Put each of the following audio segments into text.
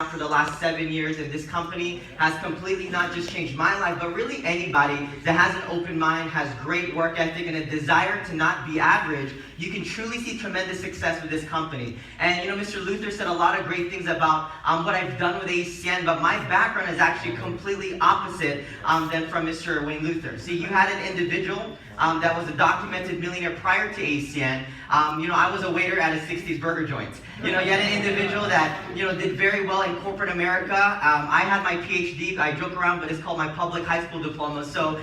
for the last 7 years, and this company has completely not just changed my life, but really anybody that has an open mind, has great work ethic, and a desire to not be average. You can truly see tremendous success with this company. And you know, Mr. Luther said a lot of great things about what I've done with ACN, but my background is actually completely opposite than from Mr. Wayne Luther. See, you had an individual that was a documented millionaire prior to ACN. I was a waiter at a 60s burger joint. You had an individual that, did very well in corporate America. I had my PhD, I joke around, but it's called my public high school diploma. So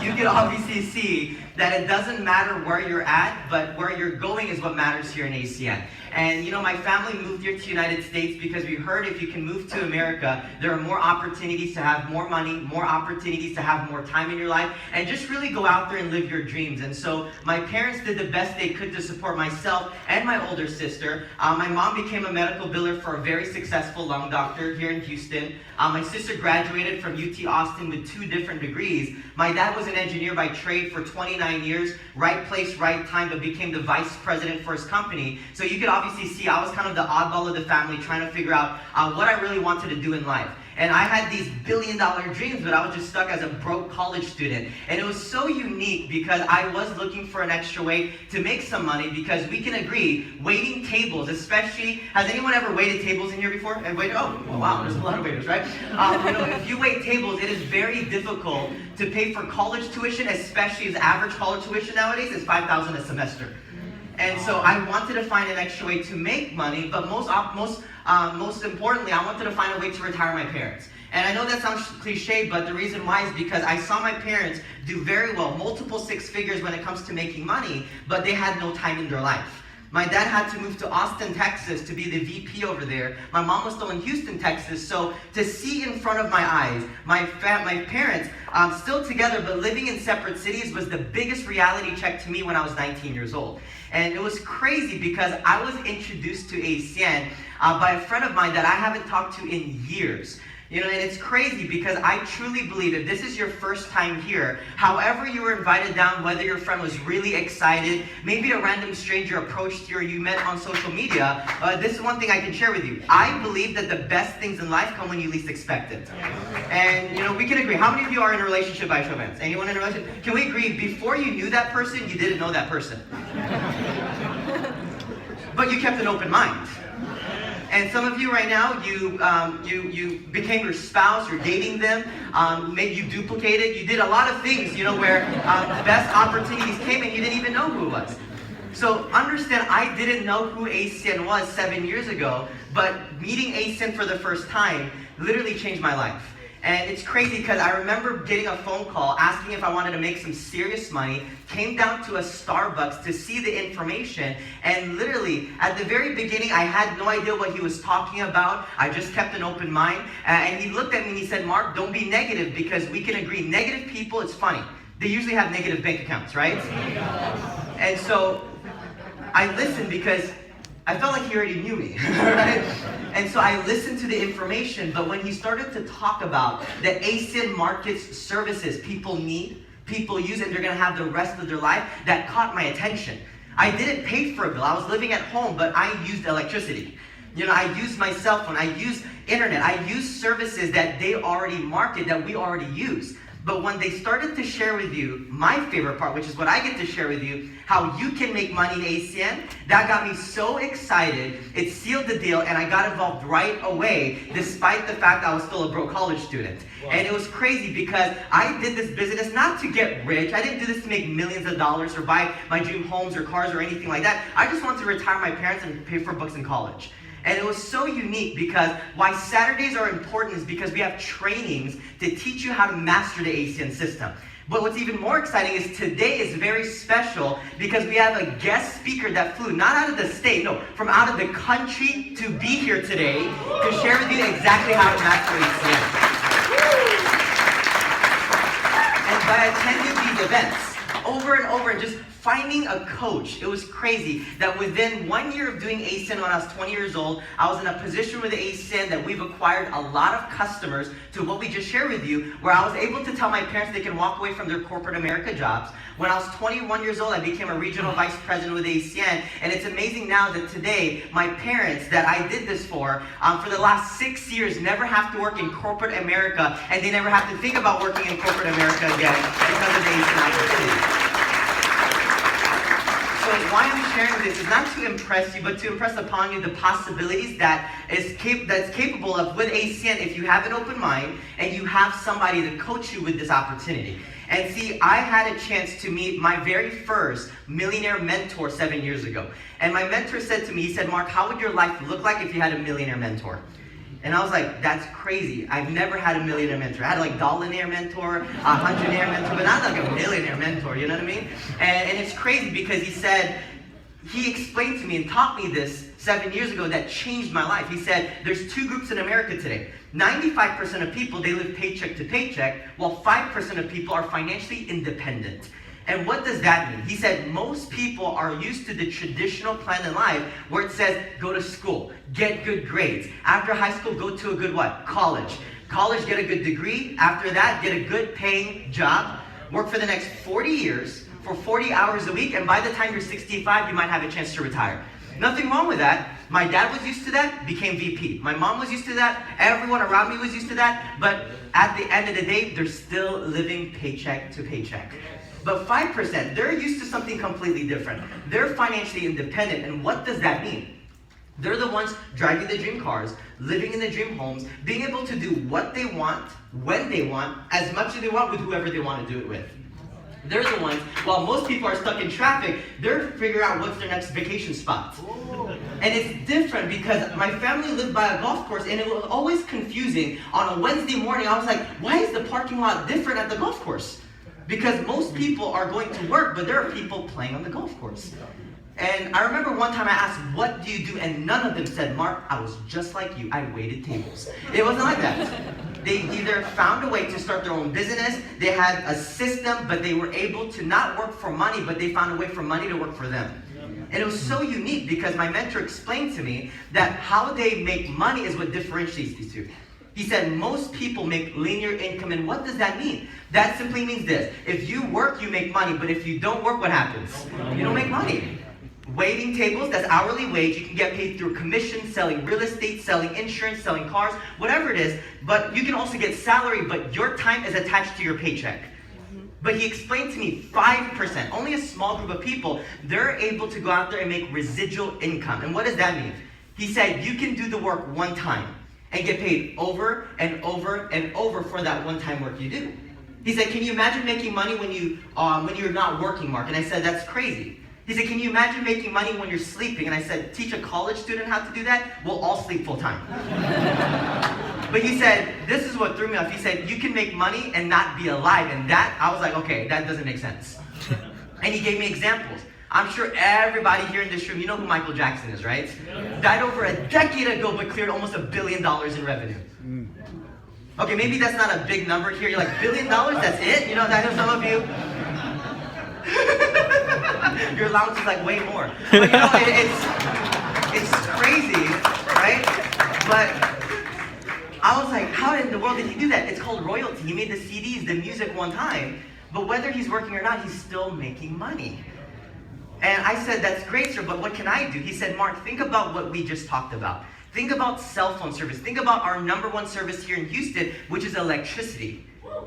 you can obviously see that it doesn't matter where you're at, but where you're going is what matters here in ACN. And my family moved here to the United States because we heard if you can move to America, there are more opportunities to have more money, more opportunities to have more time in your life, and just really go out there and live your dreams. And so my parents did the best they could to support myself and my older sister. My mom became a medical biller for a very successful lung doctor here in Houston. My sister graduated from UT Austin with 2 different degrees. My dad was an engineer by trade for 29 years, right place, right time, but became the vice president for his company. So you could obviously see I was kind of the oddball of the family, trying to figure out what I really wanted to do in life. And I had these billion-dollar dreams, but I was just stuck as a broke college student. And it was so unique because I was looking for an extra way to make some money, because we can agree, waiting tables, especially, has anyone ever waited tables in here before? And waited, oh, wow, there's a lot of waiters, right? If you wait tables, it is very difficult to pay for college tuition, especially as average college tuition nowadays is $5,000 a semester. And so I wanted to find an extra way to make money, but most importantly, I wanted to find a way to retire my parents. And I know that sounds cliche, but the reason why is because I saw my parents do very well, multiple 6 figures when it comes to making money, but they had no time in their life. My dad had to move to Austin, Texas to be the VP over there. My mom was still in Houston, Texas. So to see in front of my eyes, my parents still together but living in separate cities was the biggest reality check to me when I was 19 years old. And it was crazy because I was introduced to ACN by a friend of mine that I haven't talked to in years. And it's crazy because I truly believe if this is your first time here, however you were invited down, whether your friend was really excited, maybe a random stranger approached you or you met on social media, this is one thing I can share with you. I believe that the best things in life come when you least expect it. And we can agree. How many of you are in a relationship by show of hands? Anyone in a relationship? Can we agree, before you knew that person, you didn't know that person? But you kept an open mind. And some of you right now, you became your spouse, you're dating them, maybe you duplicated, you did a lot of things, where the best opportunities came and you didn't even know who it was. So understand, I didn't know who ACN was 7 years ago, but meeting ACN for the first time literally changed my life. And it's crazy because I remember getting a phone call asking if I wanted to make some serious money, came down to a Starbucks to see the information, and literally, at the very beginning, I had no idea what he was talking about. I just kept an open mind, and he looked at me and he said, "Mark, don't be negative, because we can agree, negative people, it's funny. They usually have negative bank accounts, right?" And so, I listened because I felt like he already knew me, right? And so I listened to the information, but when he started to talk about the ACN markets services people need, people use, and they're gonna have the rest of their life, that caught my attention. I didn't pay for a bill. I was living at home, but I used electricity. I used my cell phone, I used internet, I used services that they already market, that we already use. But when they started to share with you, my favorite part, which is what I get to share with you, how you can make money in ACN, that got me so excited. It sealed the deal, and I got involved right away, despite the fact I was still a broke college student. Wow. And it was crazy because I did this business not to get rich. I didn't do this to make millions of dollars or buy my dream homes or cars or anything like that. I just wanted to retire my parents and pay for books in college. And it was so unique because why Saturdays are important is because we have trainings to teach you how to master the ACN system. But what's even more exciting is today is very special because we have a guest speaker that flew not out of the state, no, from out of the country to be here today to share with you exactly how to master ACN. And by attending these events over and over and just finding a coach. It was crazy that within 1 year of doing ASIN when I was 20 years old, I was in a position with ASIN that we've acquired a lot of customers to what we just shared with you, where I was able to tell my parents they can walk away from their corporate America jobs. When I was 21 years old, I became a regional vice president with ACN, and it's amazing now that today, my parents that I did this for the last 6 years, never have to work in corporate America, and they never have to think about working in corporate America again because of the ACN opportunity. So why I'm sharing this is not to impress you, but to impress upon you the possibilities that's capable of with ACN if you have an open mind and you have somebody to coach you with this opportunity. And see, I had a chance to meet my very first millionaire mentor 7 years ago. And my mentor said to me, he said, Mark, how would your life look like if you had a millionaire mentor? And I was like, that's crazy. I've never had a millionaire mentor. I had like $1 mentor, $100 mentor, but not like a millionaire mentor, you know what I mean? And it's crazy because he explained to me and taught me this 7 years ago that changed my life. He said, there's two groups in America today. 95% of people, they live paycheck to paycheck, while 5% of people are financially independent. And what does that mean? He said most people are used to the traditional plan in life where it says go to school, get good grades. After high school, go to a good what? College. College, get a good degree. After that, get a good paying job. Work for the next 40 years for 40 hours a week. And by the time you're 65, you might have a chance to retire. Nothing wrong with that. My dad was used to that, became VP. My mom was used to that. Everyone around me was used to that. But at the end of the day, they're still living paycheck to paycheck. But 5%, they're used to something completely different. They're financially independent, and what does that mean? They're the ones driving the dream cars, living in the dream homes, being able to do what they want, when they want, as much as they want, with whoever they want to do it with. They're the ones, while most people are stuck in traffic, they're figuring out what's their next vacation spot. And it's different because my family lived by a golf course, and it was always confusing. On a Wednesday morning, I was like, why is the parking lot different at the golf course? Because most people are going to work, but there are people playing on the golf course. And I remember one time I asked, what do you do? And none of them said, Mark, I was just like you. I waited tables. It wasn't like that. They either found a way to start their own business, they had a system, but they were able to not work for money, but they found a way for money to work for them. And it was so unique because my mentor explained to me that how they make money is what differentiates these two. He said most people make linear income, and what does that mean? That simply means this. If you work, you make money, but if you don't work, what happens? You don't make money. Waiting tables, that's hourly wage. You can get paid through commission, selling real estate, selling insurance, selling cars, whatever it is, but you can also get salary, but your time is attached to your paycheck. But he explained to me 5%, only a small group of people, they're able to go out there and make residual income. And what does that mean? He said you can do the work one time and get paid over and over and over for that one-time work you do. He said, can you imagine making money when you're not working, Mark? And I said, that's crazy. He said, can you imagine making money when you're sleeping? And I said, teach a college student how to do that? We'll all sleep full time. But he said, this is what threw me off. He said, you can make money and not be alive. And that, I was like, okay, that doesn't make sense. And he gave me examples. I'm sure everybody here in this room, you know who Michael Jackson is, right? Yeah. Died over a decade ago, but cleared almost $1 billion in revenue. Okay, maybe that's not a big number here. You're like, $1 billion, that's it? You know, I know some of you. Your allowance is like way more. But you know, it's crazy, right? But I was like, how in the world did he do that? It's called royalty. He made the CDs, the music one time, but whether he's working or not, he's still making money. And I said, that's great, sir, but what can I do? He said, Mark, think about what we just talked about. Think about cell phone service. Think about our number one service here in Houston, which is electricity.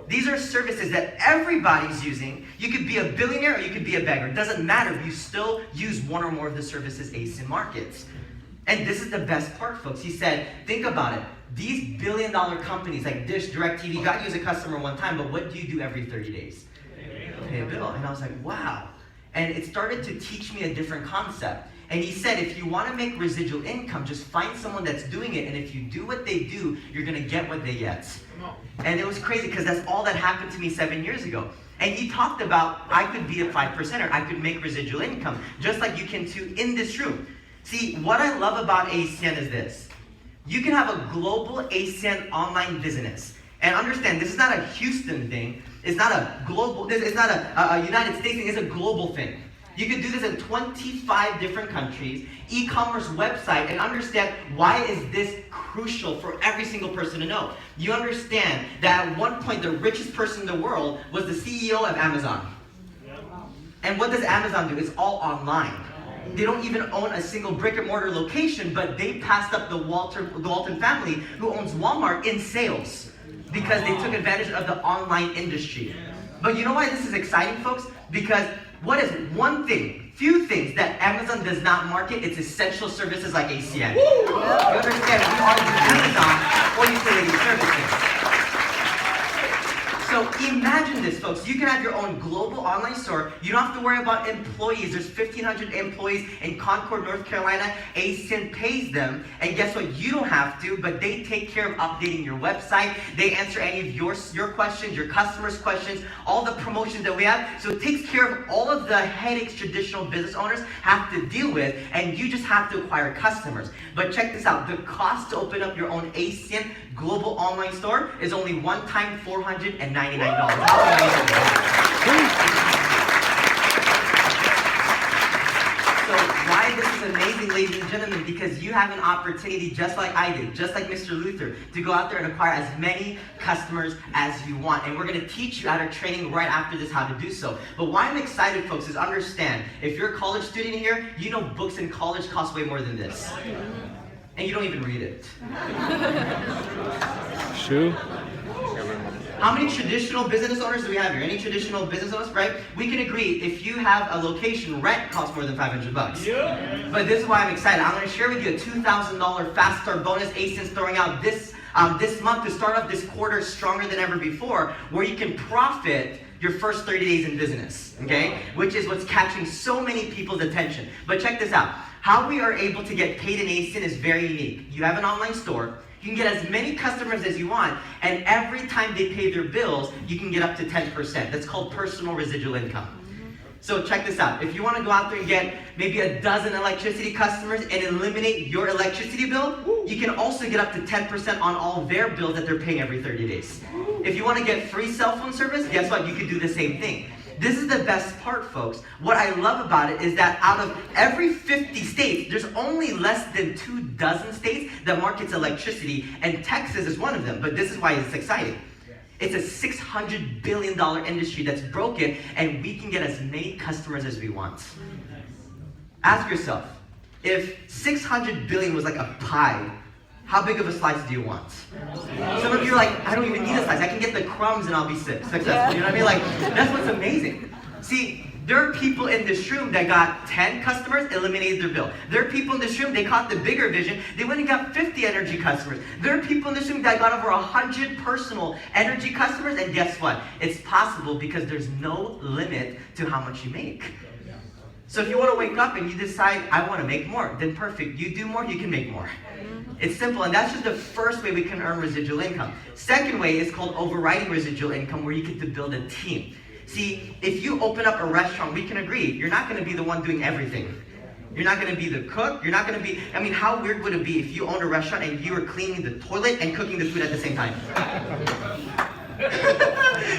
These are services that everybody's using. You could be a billionaire or you could be a beggar. It doesn't matter. You still use one or more of the services ASIN markets. And this is the best part, folks. He said, think about it. These billion-dollar companies like Dish, DirecTV, got you as a customer one time, but what do you do every 30 days? Pay a bill. And I was like, wow. And it started to teach me a different concept. And he said, if you want to make residual income, just find someone that's doing it. And if you do what they do, you're going to get what they get. And it was crazy because that's all that happened to me 7 years ago. And he talked about, I could be a 5%er. I could make residual income, just like you can too in this room. See, what I love about ACN is this. You can have a global ACN online business. And understand, this is not a Houston thing. It's not a global, it's not a United States thing. It's a global thing. You can do this in 25 different countries, e-commerce website, and understand why is this crucial for every single person to know. You understand that at one point the richest person in the world was the CEO of Amazon. And what does Amazon do? It's all online. They don't even own a single brick and mortar location, but they passed up the Walton family, who owns Walmart, in sales because they took advantage of the online industry. But you know why this is exciting, folks? Because what is few things that Amazon does not market? It's essential services like ACN. You understand, we are the Amazon for utility services. So imagine this, folks. You can have your own global online store. You don't have to worry about employees. There's 1,500 employees in Concord, North Carolina. ACN pays them. And guess what? You don't have to, but they take care of updating your website. They answer any of your questions, your customers' questions, all the promotions that we have. So it takes care of all of the headaches traditional business owners have to deal with, and you just have to acquire customers. But check this out. The cost to open up your own ACN global online store is only one time $499. How amazing is that? So why this is amazing, ladies and gentlemen, because you have an opportunity, just like I did, just like Mr. Luther, to go out there and acquire as many customers as you want. And we're going to teach you at our training right after this how to do so. But why I'm excited, folks, is understand, if you're a college student here, you know books in college cost way more than this. And you don't even read it. Sure. How many traditional business owners do we have here? Any traditional business owners, right? We can agree, if you have a location, rent costs more than $500. Yeah. But this is why I'm excited. I'm going to share with you a $2,000 fast start bonus ACN's throwing out this month to start off this quarter stronger than ever before, where you can profit your first 30 days in business, okay? Which is what's catching so many people's attention. But check this out. How we are able to get paid in ACN is very unique. You have an online store. You can get as many customers as you want, and every time they pay their bills, you can get up to 10%. That's called personal residual income. So check this out. If you want to go out there and get maybe a dozen electricity customers and eliminate your electricity bill, you can also get up to 10% on all their bills that they're paying every 30 days. If you want to get free cell phone service, guess what? You can do the same thing. This is the best part, folks. What I love about it is that out of every 50 states, there's only less than 24 states that markets electricity, and Texas is one of them. But this is why it's exciting. It's a $600 billion industry that's broken, and we can get as many customers as we want. Ask yourself, if 600 billion was like a pie, how big of a slice do you want? Some of you are like, I don't even need a slice. I can get the crumbs and I'll be successful. You know what I mean? Like, that's what's amazing. See, there are people in this room that got 10 customers, eliminated their bill. There are people in this room, they caught the bigger vision. They went and got 50 energy customers. There are people in this room that got over 100 personal energy customers. And guess what? It's possible because there's no limit to how much you make. So if you want to wake up and you decide, I want to make more, then perfect. You do more, you can make more. It's simple, and that's just the first way we can earn residual income. Second way is called overriding residual income, where you get to build a team. See, if you open up a restaurant, we can agree, you're not going to be the one doing everything. You're not going to be the cook. You're not going to be, I mean, how weird would it be if you owned a restaurant and you were cleaning the toilet and cooking the food at the same time?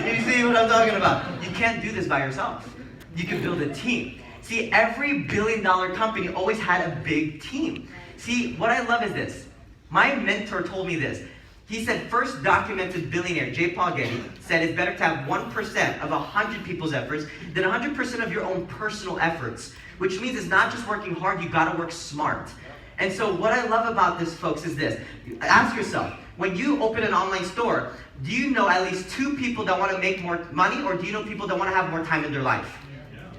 You see what I'm talking about? You can't do this by yourself. You can build a team. See, every billion-dollar company always had a big team. See, what I love is this. My mentor told me this. He said, first documented billionaire, J. Paul Getty, said it's better to have 1% of 100 people's efforts than 100% of your own personal efforts, which means it's not just working hard, you gotta work smart. And so what I love about this, folks, is this. Ask yourself, when you open an online store, do you know at least 2 people that wanna make more money, or do you know people that wanna have more time in their life?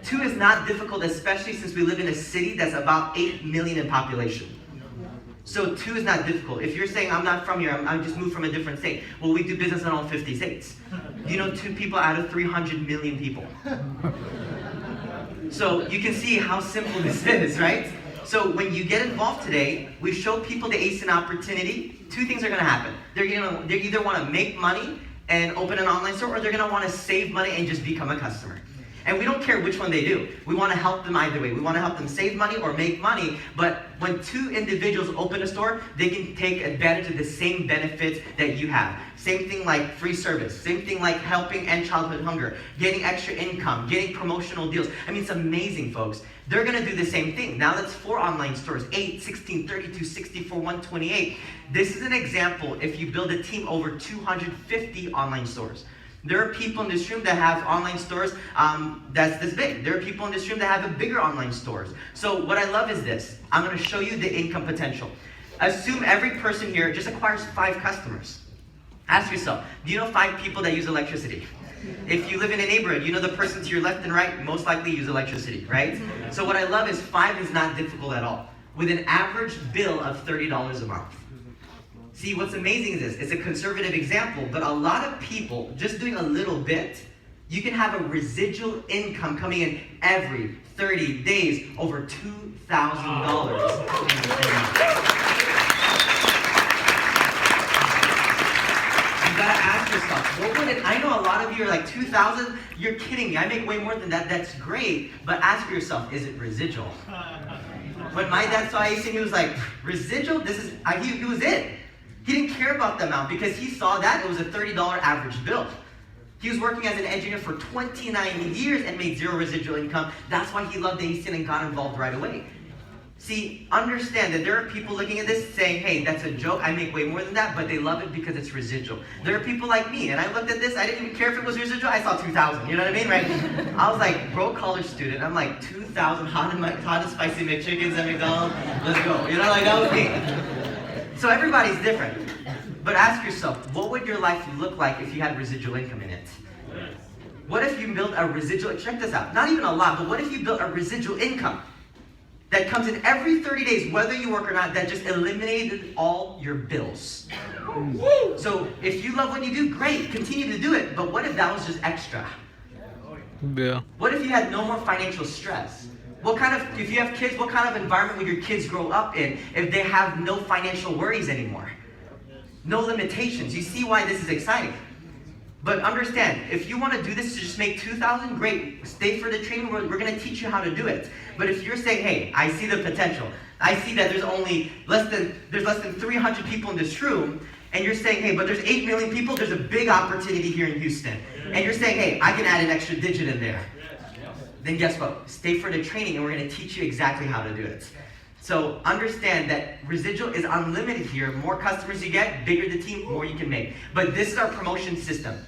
2 is not difficult, especially since we live in a city that's about 8 million in population. So 2 is not difficult. If you're saying, I'm not from here, I just moved from a different state. Well, we do business in all 50 states. You know 2 people out of 300 million people. So you can see how simple this is, right? So when you get involved today, we show people the ACN opportunity. 2 things are going to happen. They either want to make money and open an online store, or they're going to want to save money and just become a customer. And we don't care which one they do. We want to help them either way. We want to help them save money or make money. But when two individuals open a store, they can take advantage of the same benefits that you have. Same thing like free service. Same thing like helping end childhood hunger, getting extra income, getting promotional deals. I mean, it's amazing, folks. They're going to do the same thing. Now that's 4 online stores, 8, 16, 32, 64, 128. This is an example if you build a team over 250 online stores. There are people in this room that have online stores that's this big. There are people in this room that have a bigger online stores. So what I love is this. I'm going to show you the income potential. Assume every person here just acquires 5 customers. Ask yourself, do you know 5 people that use electricity? If you live in a neighborhood, you know the person to your left and right most likely use electricity, right? So what I love is 5 is not difficult at all. With an average bill of $30 a month. See, what's amazing is this. It's a conservative example, but a lot of people, just doing a little bit, you can have a residual income coming in every 30 days over $2,000. You gotta ask yourself, what would it, I know a lot of you are like, 2,000? You're kidding me, I make way more than that, that's great. But ask yourself, is it residual? When my dad saw AC, he was like, residual? He was it. He didn't care about the amount because he saw that it was a $30 average bill. He was working as an engineer for 29 years and made 0 residual income. That's why he loved AC and got involved right away. See, understand that there are people looking at this saying, hey, that's a joke, I make way more than that, but they love it because it's residual. There are people like me, and I looked at this, I didn't even care if it was residual, I saw 2,000, you know what I mean, right? I was like, broke college student, I'm like, 2,000 hot and spicy McChickens at McDonald's, let's go. You know, like, that was me. So everybody's different. But ask yourself, what would your life look like if you had residual income in it? What if you built a residual, check this out, not even a lot, but what if you built a residual income that comes in every 30 days, whether you work or not, that just eliminated all your bills? So if you love what you do, great, continue to do it. But what if that was just extra? Yeah. What if you had no more financial stress? If you have kids, what kind of environment would your kids grow up in if they have no financial worries anymore? No limitations. You see why this is exciting. But understand, if you want to do this to just make 2,000, great. Stay for the training. We're going to teach you how to do it. But if you're saying, hey, I see the potential. I see that there's less than 300 people in this room. And you're saying, hey, but there's 8 million people. There's a big opportunity here in Houston. And you're saying, hey, I can add an extra digit in there. Then guess what? Stay for the training and we're going to teach you exactly how to do it. So understand that residual is unlimited here. More customers you get, bigger the team, more you can make. But this is our promotion system.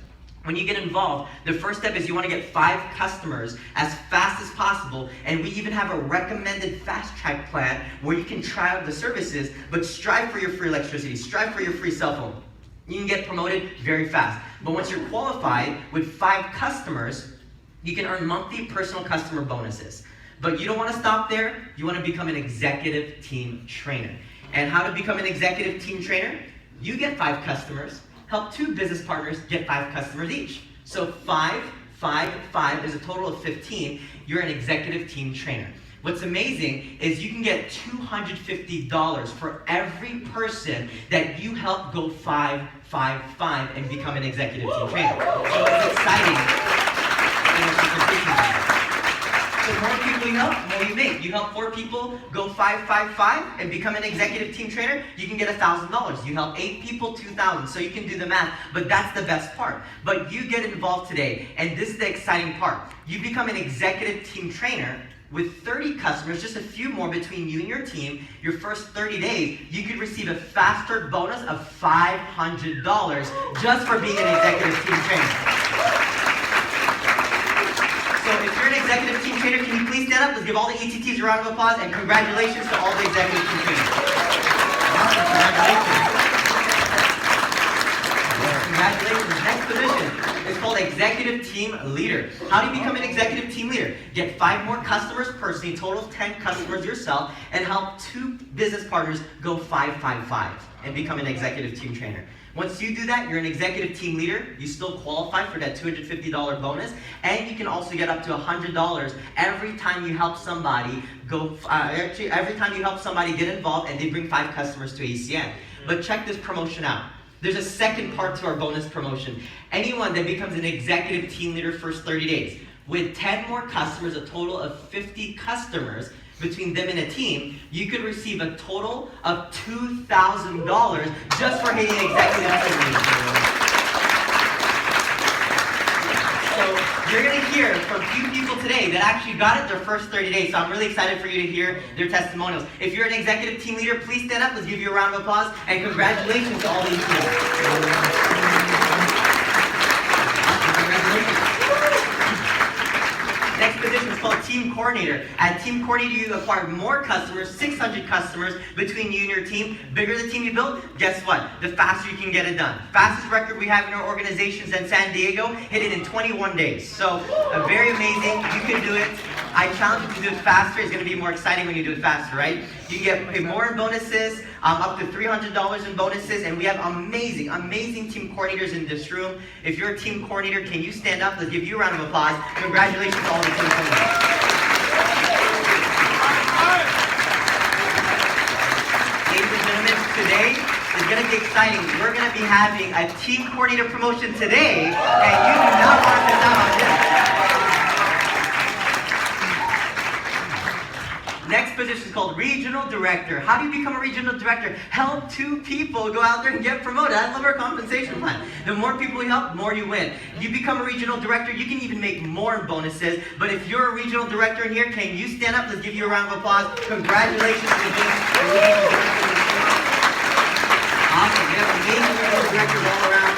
When you get involved, the first step is you want to get 5 customers as fast as possible, and we even have a recommended fast track plan where you can try out the services, but strive for your free electricity, strive for your free cell phone. You can get promoted very fast. But once you're qualified with 5 customers, you can earn monthly personal customer bonuses. But you don't want to stop there. You want to become an executive team trainer. And how to become an executive team trainer? You get 5 customers. Help 2 business partners get 5 customers each. So 5 is a total of 15. You're an executive team trainer. What's amazing is you can get $250 for every person that you help go 5 and become an executive team trainer. So it's exciting. The more people you help, the more you make. You help 4 people go 5 and become an executive team trainer, you can get $1,000. You help 8 people, $2,000. So you can do the math, but that's the best part. But you get involved today, and this is the exciting part. You become an executive team trainer with 30 customers, just a few more between you and your team. Your first 30 days, you could receive a fast start bonus of $500 just for being an executive team trainer. So if you're an executive team trainer, can you please stand up? Let's give all the ETTs a round of applause and congratulations to all the executive team trainers. Awesome, congratulations. Congratulations. Next position is called executive team leader. How do you become an executive team leader? Get 5 more customers personally, total of 10 customers yourself, and help 2 business partners go 5 and become an executive team trainer. Once you do that, you're an executive team leader. You still qualify for that $250 bonus, and you can also get up to $100 every time you help somebody every time you help somebody get involved and they bring 5 customers to ACN. But check this promotion out. There's a second part to our bonus promotion. Anyone that becomes an executive team leader first 30 days, with 10 more customers, a total of 50 customers between them and a team, you could receive a total of $2,000 just for hitting executive team leader. So you're going to hear from a few people today that actually got it their first 30 days. So I'm really excited for you to hear their testimonials. If you're an executive team leader, please stand up. Let's give you a round of applause. And congratulations to all these people. Congratulations. Next position is called Team Coordinator. At Team Coordinator, you acquire more customers, 600 customers between you and your team. Bigger the team you build, guess what? The faster you can get it done. Fastest record we have in our organizations in San Diego, hit it in 21 days. So, very amazing. You can do it. I challenge you to do it faster. It's going to be more exciting when you do it faster, right? You can get paid more in bonuses, up to $300 in bonuses, and we have amazing, amazing team coordinators in this room. If you're a team coordinator, can you stand up? Let's give you a round of applause. Congratulations to all the team coordinators. Ladies and gentlemen, today is going to be exciting. We're going to be having a team coordinator promotion today, and you do not want to miss out on this. Next position is called Regional Director. How do you become a Regional Director? Help 2 people go out there and get promoted. I love our compensation plan. The more people you help, the more you win. You become a Regional Director, you can even make more in bonuses. But if you're a Regional Director in here, can you stand up? Let's give you a round of applause. Congratulations to being a Regional Director. Awesome. We have amazing Regional Directors all around.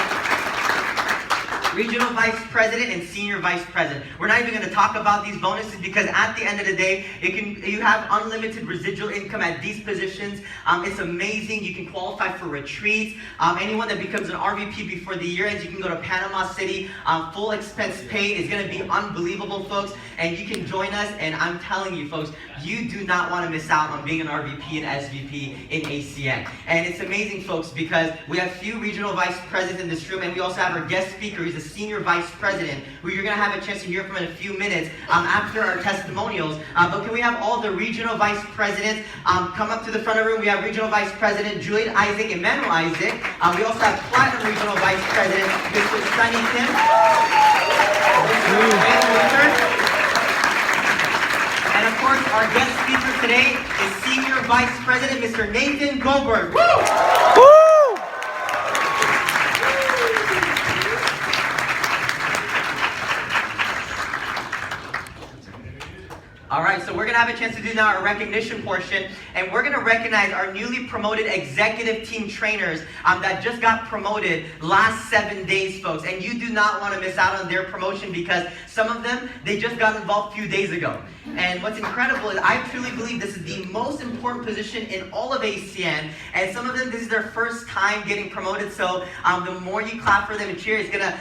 Regional Vice President and Senior Vice President. We're not even going to talk about these bonuses because at the end of the day, you have unlimited residual income at these positions. It's amazing. You can qualify for retreats. Anyone that becomes an RVP before the year ends, you can go to Panama City. Full expense paid. It's going to be unbelievable, folks. And you can join us. And I'm telling you, folks, you do not want to miss out on being an RVP and SVP in ACN. And it's amazing, folks, because we have few Regional Vice Presidents in this room, and we also have our guest speaker. He's a Senior Vice President, who you're going to have a chance to hear from in a few minutes after our testimonials. But can we have all the Regional Vice Presidents come up to the front of the room? We have Regional Vice President Julian Isaac, Emmanuel Isaac. We also have Platinum Regional Vice President, Mr. Sunny Kim. And of course, our guest speaker today is Senior Vice President, Mr. Nathan Goldberg. Woo! Woo! All right, so we're going to have a chance to do now our recognition portion, and we're going to recognize our newly promoted executive team trainers that just got promoted last 7 days, folks. And you do not want to miss out on their promotion because some of them, they just got involved a few days ago. And what's incredible is I truly believe this is the most important position in all of ACN, and some of them, this is their first time getting promoted, so the more you clap for them and cheer, it's going to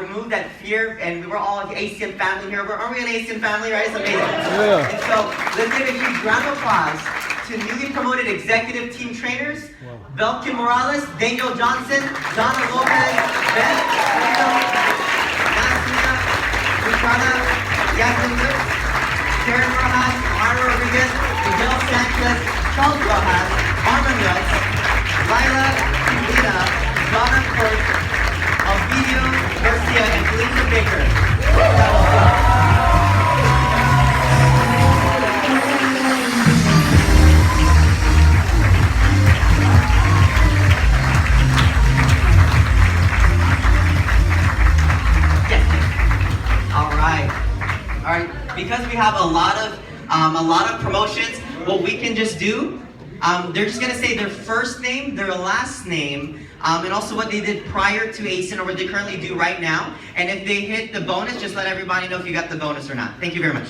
remove that fear, and we're all an ACN family here. Aren't we an ACN family, right? It's amazing. Yeah. And so let's give a huge round of applause to newly promoted executive team trainers, Belkin Morales, Daniel Johnson, Donna Lopez, Beth, Nasina, Buchana, Yasmin Lips, Karen Rojas, Mara Rodriguez, Miguel Sanchez, Charles Rojas, Armin Lutz, Lila Kulina, Donna Court, Alvidio Garcia, and Felicia Baker. All right, because we have a lot of promotions, what we can just do, they're just gonna say their first name, their last name, and also what they did prior to ACN or what they currently do right now. And if they hit the bonus, just let everybody know if you got the bonus or not. Thank you very much.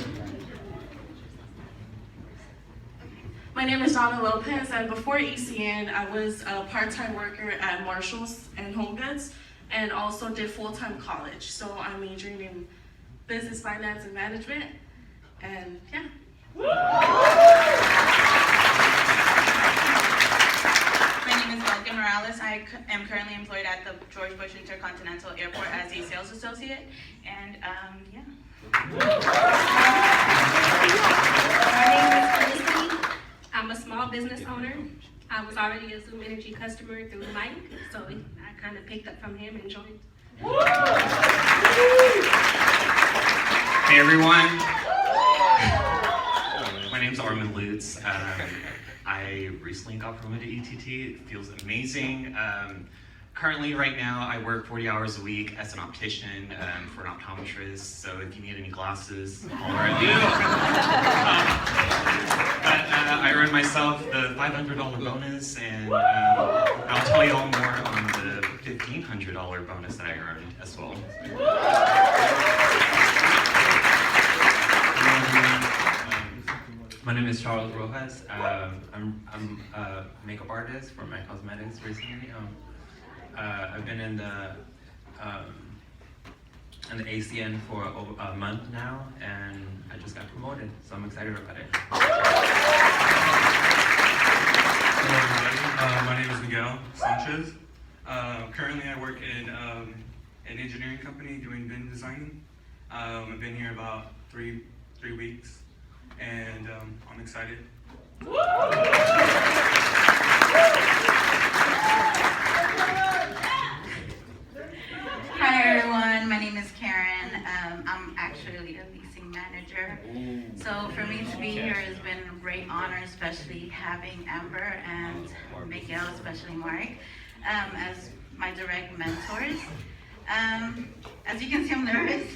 My name is Donna Lopez, and before ACN, I was a part-time worker at Marshalls and Home Goods, and also did full-time college. So I'm majoring in business, finance, and management, and yeah. My name is Belkin Morales. I am currently employed at the George Bush Intercontinental Airport as a sales associate, and yeah. My name is Felicity. I'm a small business owner. I was already a Zoom Energy customer through Mike, so I kind of picked up from him and joined. Hey everyone, my name's Armin Lutz. I recently got promoted to ETT. It feels amazing. Currently, right now, I work 40 hours a week as an optician for an optometrist. So if you need any glasses, holler at me. But I earned myself the $500 bonus, and I'll tell you all more on the $1,500 bonus that I earned as well. My name is Charles Rojas. I'm a makeup artist for My Cosmetics recently. I've been in the ACN for over a month now, and I just got promoted, so I'm excited about it. Hello everybody, my name is Miguel Sanchez. Currently I work in an engineering company doing bin designing. I've been here about three weeks, and I'm excited. Hi everyone, my name is Karen. I'm actually a leasing manager. So for me to be here has been a great honor, especially having Amber and Miguel, especially Mark, as my direct mentors. As you can see, I'm nervous.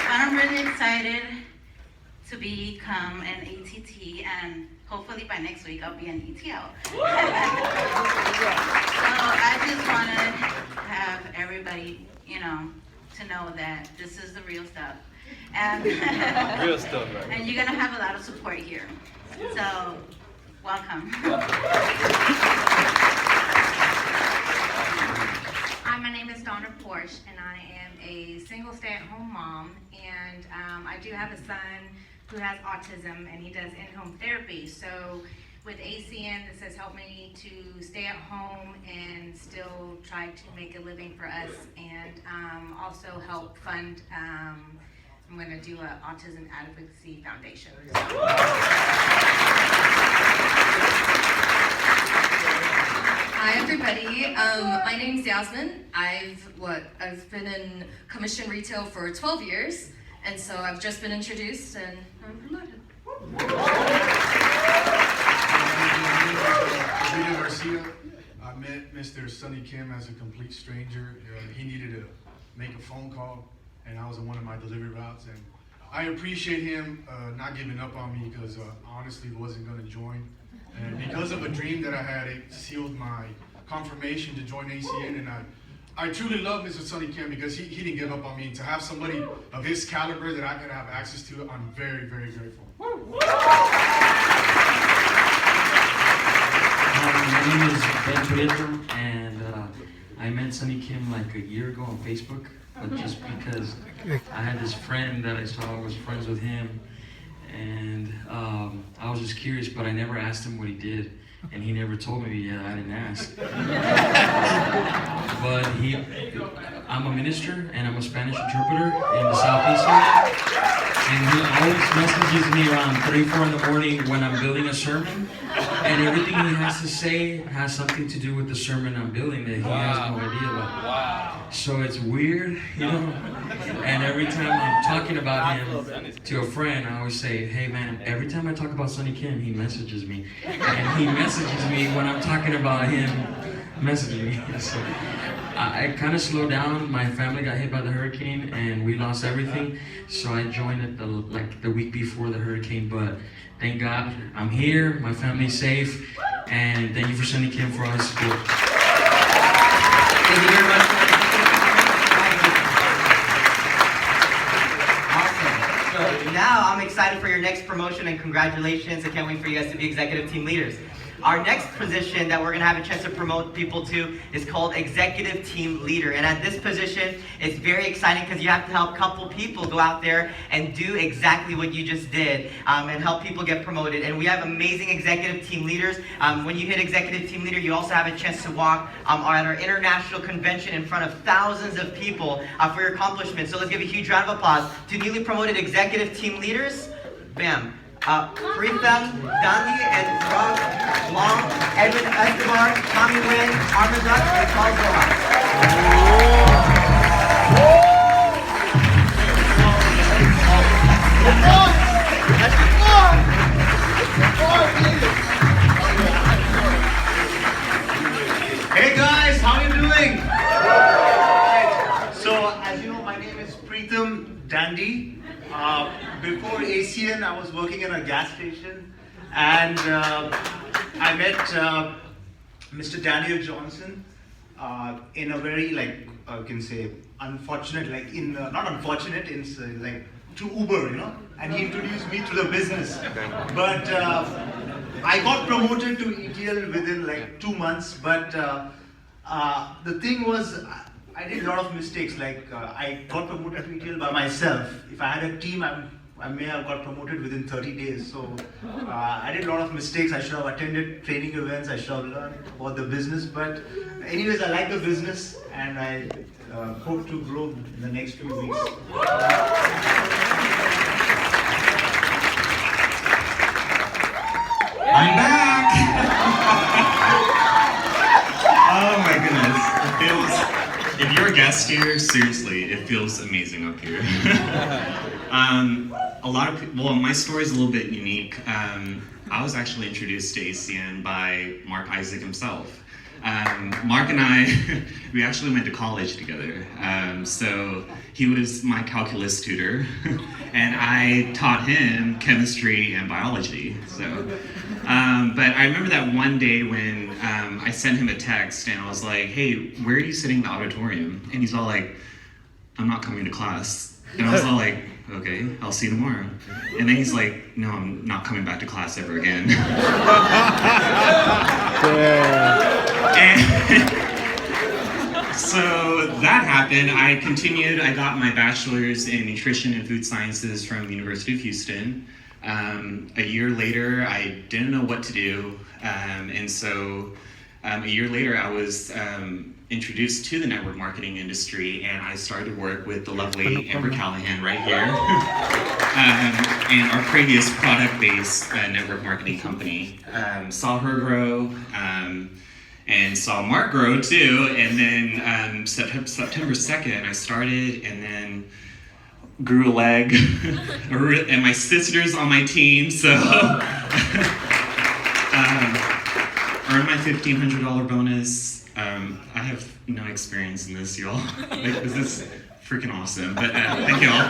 I'm really excited to become an ATT, and hopefully by next week I'll be an ETL. So I just want to have everybody, to know that this is the real stuff. And Real stuff, right? and you're gonna have a lot of support here. So, welcome. Hi, my name is Donna Porsche, and I am a single stay-at-home mom, and I do have a son who has autism, and he does in-home therapy. So with ACN, this has helped me to stay at home and still try to make a living for us, and also help fund, I'm gonna do an Autism Advocacy Foundation. Hi everybody, my name's Yasmin. I've been in commission retail for 12 years, and so I've just been introduced and I'm promoted. Garcia. I met Mr. Sonny Kim as a complete stranger. He needed to make a phone call, and I was on one of my delivery routes, and I appreciate him not giving up on me, because I honestly wasn't going to join. And because of a dream that I had, it sealed my confirmation to join ACN, and I truly love Mr. Sonny Kim because he didn't give up on me. To have somebody of his caliber that I could have access to, I'm very, very grateful. My name is Ben Prieto, and I met Sonny Kim like a year ago on Facebook, but just because I had this friend that I saw was friends with him, and I was just curious, but I never asked him what he did, and he never told me yet. I didn't ask. But I'm a minister, and I'm a Spanish interpreter in the Southeast here, and he always messages me around 3, 4 in the morning when I'm building a sermon, and everything he has to say has something to do with the sermon I'm building that he has no idea about. Wow. So it's weird, and every time I'm talking about him to a friend, I always say, hey man, every time I talk about Sonny Kim, he messages me. And he messages me when I'm talking about him, messaging me. So I kind of slowed down. My family got hit by the hurricane and we lost everything. So I joined it the week before the hurricane, but thank God I'm here, my family's safe, and thank you for Sonny Kim for all his support. Thank you very much. Awesome. So now I'm excited for your next promotion, and congratulations. I can't wait for you guys to be executive team leaders. Our next position that we're going to have a chance to promote people to is called Executive Team Leader. And at this position, it's very exciting because you have to help a couple people go out there and do exactly what you just did, and help people get promoted. And we have amazing executive team leaders. When you hit Executive Team Leader, you also have a chance to walk at our international convention in front of thousands of people for your accomplishments. So let's give a huge round of applause to newly promoted Executive Team Leaders. Bam. Pritham Gandhi and Rob Long, Edwin Escobar, Tommy Nguyen, Armazak, and Paul Rojas. Hey guys, how you doing? So, as you know, my name is Pritham Dandy. Before ACN, I was working in a gas station, and I met Mr. Daniel Johnson in a very, like, I can say, unfortunate, like, not unfortunate, it's like through Uber, you know, and he introduced me to the business. But I got promoted to ETL within like 2 months, but the thing was, I did a lot of mistakes. Like I got promoted to ETL by myself. If I had a team, I may have got promoted within 30 days. So I did a lot of mistakes. I should have attended training events. I should have learned about the business. But anyways, I like the business, and I hope to grow in the next few weeks. I'm back! Oh my goodness. If you're a guest here, seriously, it feels amazing up here. A lot of people, well, my story is a little bit unique. I was actually introduced to ACN by Marc Isaac himself. Mark and I, we actually went to college together. So he was my calculus tutor, and I taught him chemistry and biology. So, but I remember that one day when I sent him a text and I was like, "Hey, where are you sitting in the auditorium?" And he's all like, "I'm not coming to class." And I was all like, "Okay, I'll see you tomorrow." And then he's like, "No, I'm not coming back to class ever again." And so that happened. I continued. I got my bachelor's in nutrition and food sciences from the University of Houston. A year later, I didn't know what to do. And so a year later, I was introduced to the network marketing industry, and I started to work with the lovely Amber Callahan right here, and our previous product-based network marketing company. Saw her grow, and saw Mark grow too, and then September 2nd I started, and then grew a leg, and my sister's on my team, so earned my $1,500 bonus. I have no experience in this, y'all. Like, this is freaking awesome, but thank y'all.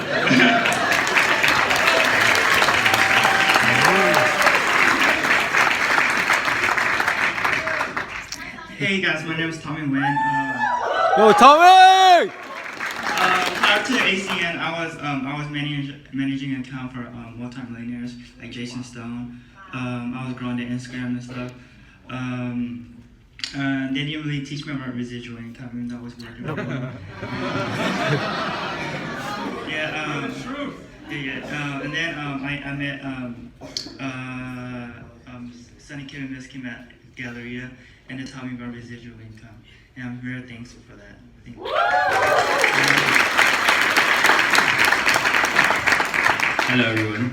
Hey guys, my name is Tommy Nguyen. Yo, Tommy! Prior to ACN, I was managing an account for multi-millionaires like Jason Stone. I was growing the Instagram and stuff. They didn't really teach me about residual income, even though I was working for them. And then I met Sonny Kim and Miss Kim at Galleria, and they taught me about residual income, and I'm very thankful for that. Thank you. Hello everyone.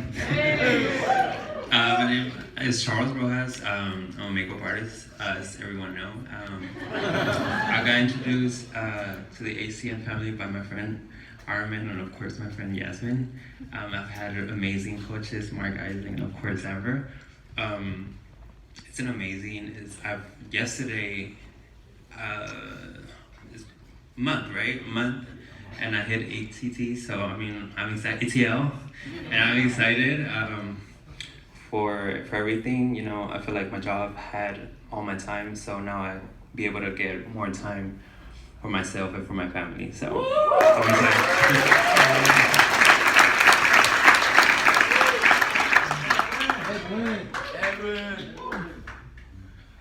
My name is Charles Rojas. I'm a makeup artist, as everyone knows. I got introduced to the ACN family by my friend Armin, and of course my friend Yasmin. I've had amazing coaches, Marc Isaac, and of course Amber. It's an amazing. Yesterday, month, right? Month, and I hit ATT. So I mean, I'm excited. ETL, and I'm excited for everything. You know, I feel like my job had all my time, so now I be able to get more time for myself and for my family. So I'm excited.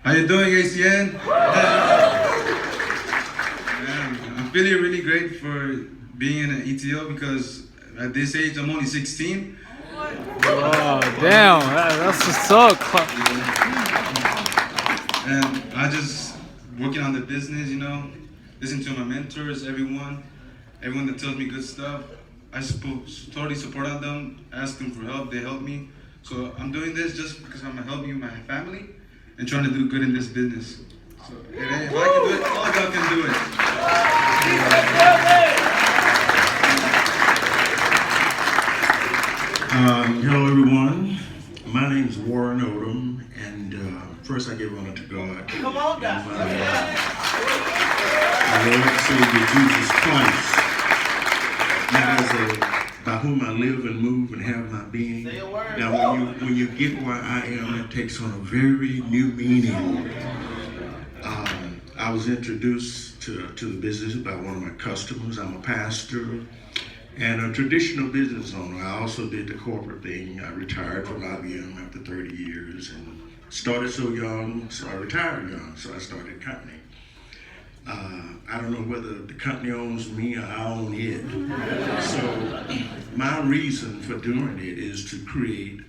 How you doing, ACN? I'm feeling really great for being in an ETL because at this age I'm only 16. Oh, damn, that's just so close. And I just working on the business, you know, listen to my mentors, everyone that tells me good stuff. I totally support them, ask them for help, they help me. So I'm doing this just because I'm helping my family and trying to do good in this business. So if I can do it, all y'all can do it. Hello everyone, my name is Warren Odom, and first I give honor to God. Come on, guys. My Lord and Savior Jesus Christ, by whom I live and move and have my being. Say a word. Now when you get where I am, it takes on a very new meaning. I was introduced to the business by one of my customers. I'm a pastor and a traditional business owner. I also did the corporate thing. I retired from IBM after 30 years and started so young, so I retired young, so I started a company. I don't know whether the company owns me or I own it. So my reason for doing it is to create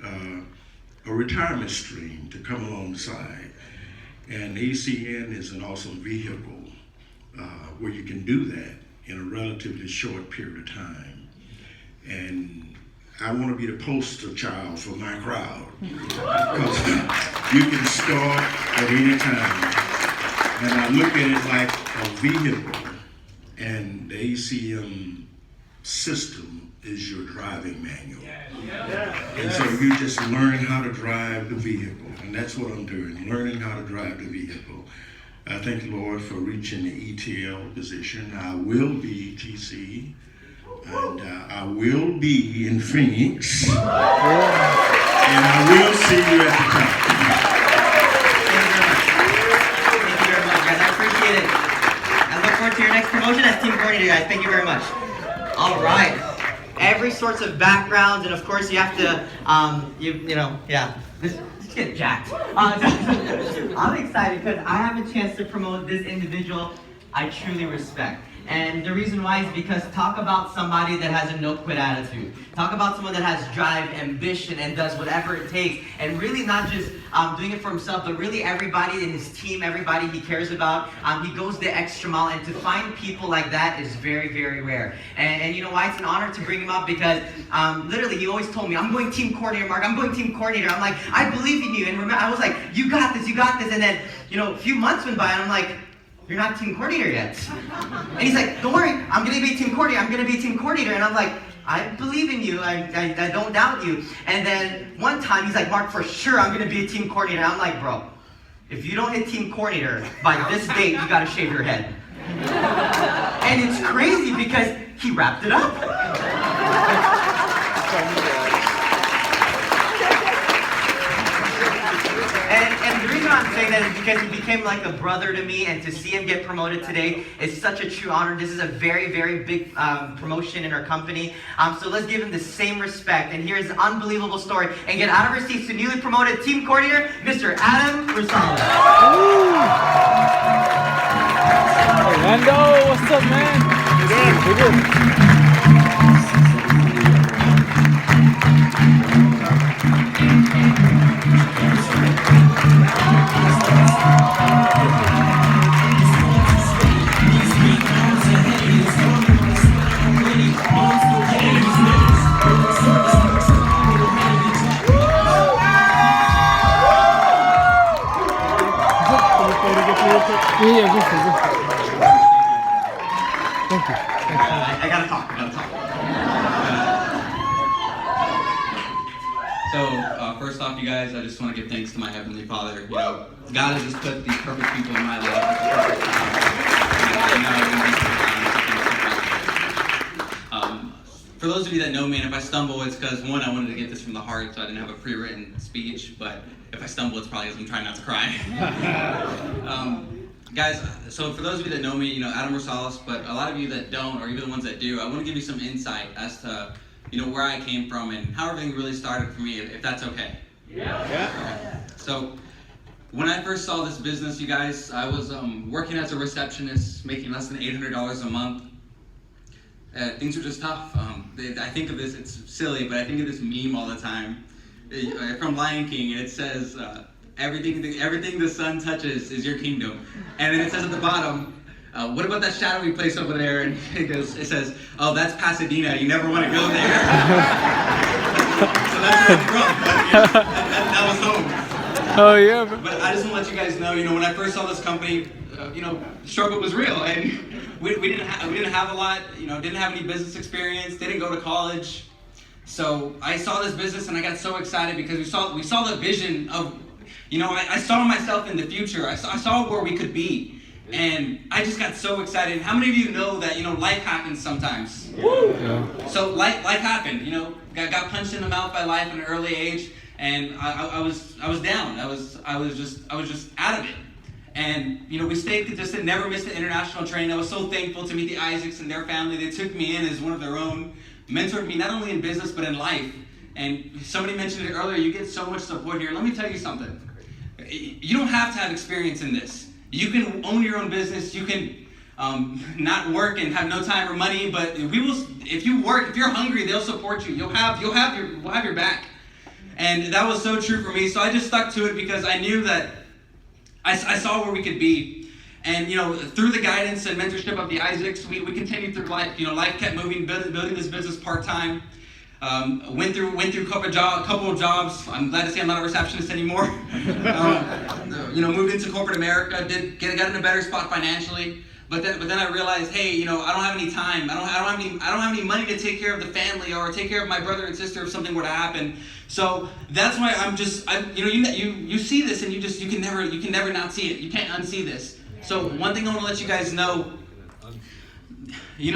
a retirement stream to come alongside. And ACN is an awesome vehicle where you can do that in a relatively short period of time. And I want to be the poster child for my crowd, because you can start at any time. And I look at it like a vehicle, and the ACM system is your driving manual. And so you just learn how to drive the vehicle, and that's what I'm doing, learning how to drive the vehicle. I thank the Lord for reaching the ETL position. I will be TC, and I will be in Phoenix, and I will see you at the top. Thank you very much, guys. I appreciate it. I look forward to your next promotion as team coordinator, guys. Thank you very much. All right. Every sorts of backgrounds, and of course you have to, Let's get jacked. I'm excited because I have a chance to promote this individual I truly respect. And the reason why is because talk about somebody that has a no-quit attitude. Talk about someone that has drive, ambition, and does whatever it takes. And really not just doing it for himself, but really everybody in his team, everybody he cares about. He goes the extra mile. And to find people like that is very, very rare. And you know why? It's an honor to bring him up because literally he always told me, I'm going team coordinator, Mark. I'm going team coordinator. I'm like, I believe in you. And remember, I was like, you got this, you got this. And then, a few months went by and I'm like, you're not team coordinator yet. And he's like, don't worry, I'm gonna be a team coordinator, I'm gonna be a team coordinator. And I'm like, I believe in you, I don't doubt you. And then one time he's like, Mark, for sure I'm gonna be a team coordinator. I'm like, bro, if you don't hit team coordinator by this date, you gotta shave your head. And it's crazy because he wrapped it up. And the reason I'm saying that is because he became like a brother to me, and to see him get promoted today is such a true honor. This is a very, very big promotion in our company. So let's give him the same respect. And here's an unbelievable story. And get out of our seats to newly promoted team coordinator, Mr. Adam Rosales. Orlando, what's up, man? We're good. Yeah, go for it. Thank you. I gotta talk. So, first off, you guys, I just want to give thanks to my Heavenly Father. God has just put these perfect people in my life at the perfect time. For those of you that know me, and if I stumble, it's because, one, I wanted to get this from the heart, so I didn't have a pre-written speech, but if I stumble, it's probably because I'm trying not to cry. Guys, so for those of you that know me, Adam Rosales, but a lot of you that don't, or even the ones that do, I want to give you some insight as to, where I came from and how everything really started for me, if that's okay. Yeah. So, when I first saw this business, you guys, I was working as a receptionist, making less than $800 a month. Things were just tough. I think of this, it's silly, but I think of this meme all the time from Lion King, and it says, everything the sun touches is your kingdom. And then it says at the bottom, what about that shadowy place over there? And it says, oh, that's Pasadena. You never want to go there. So That's where I'm from. But, that was home. Oh yeah. Bro. But I just want to let you guys know, when I first saw this company, struggle was real, and we didn't have a lot, didn't have any business experience, didn't go to college. So I saw this business and I got so excited because we saw the vision of, I saw myself in the future. I saw where we could be, and I just got so excited. How many of you know that life happens sometimes? Yeah. So life happened. Got punched in the mouth by life at an early age, and I was down. I was just out of it. And we stayed consistent, never missed an international training. I was so thankful to meet the Isaacs and their family. They took me in as one of their own, mentored me not only in business but in life. And somebody mentioned it earlier, you get so much support here. Let me tell you something. You don't have to have experience in this. You can own your own business. You can not work and have no time or money, but if you work, if you're hungry, they'll support you. We'll have your back. And that was so true for me. So I just stuck to it because I knew that I saw where we could be. And through the guidance and mentorship of the Isaacs, we continued through life. Life kept moving, building this business part-time. Went through a couple of jobs. I'm glad to say I'm not a receptionist anymore. Moved into corporate America, got in a better spot financially. But then I realized, hey, I don't have any time. I don't have any money to take care of the family or take care of my brother and sister if something were to happen. So that's why you see this and you can never not see it. You can't unsee this. So one thing I want to let you guys know, Woo!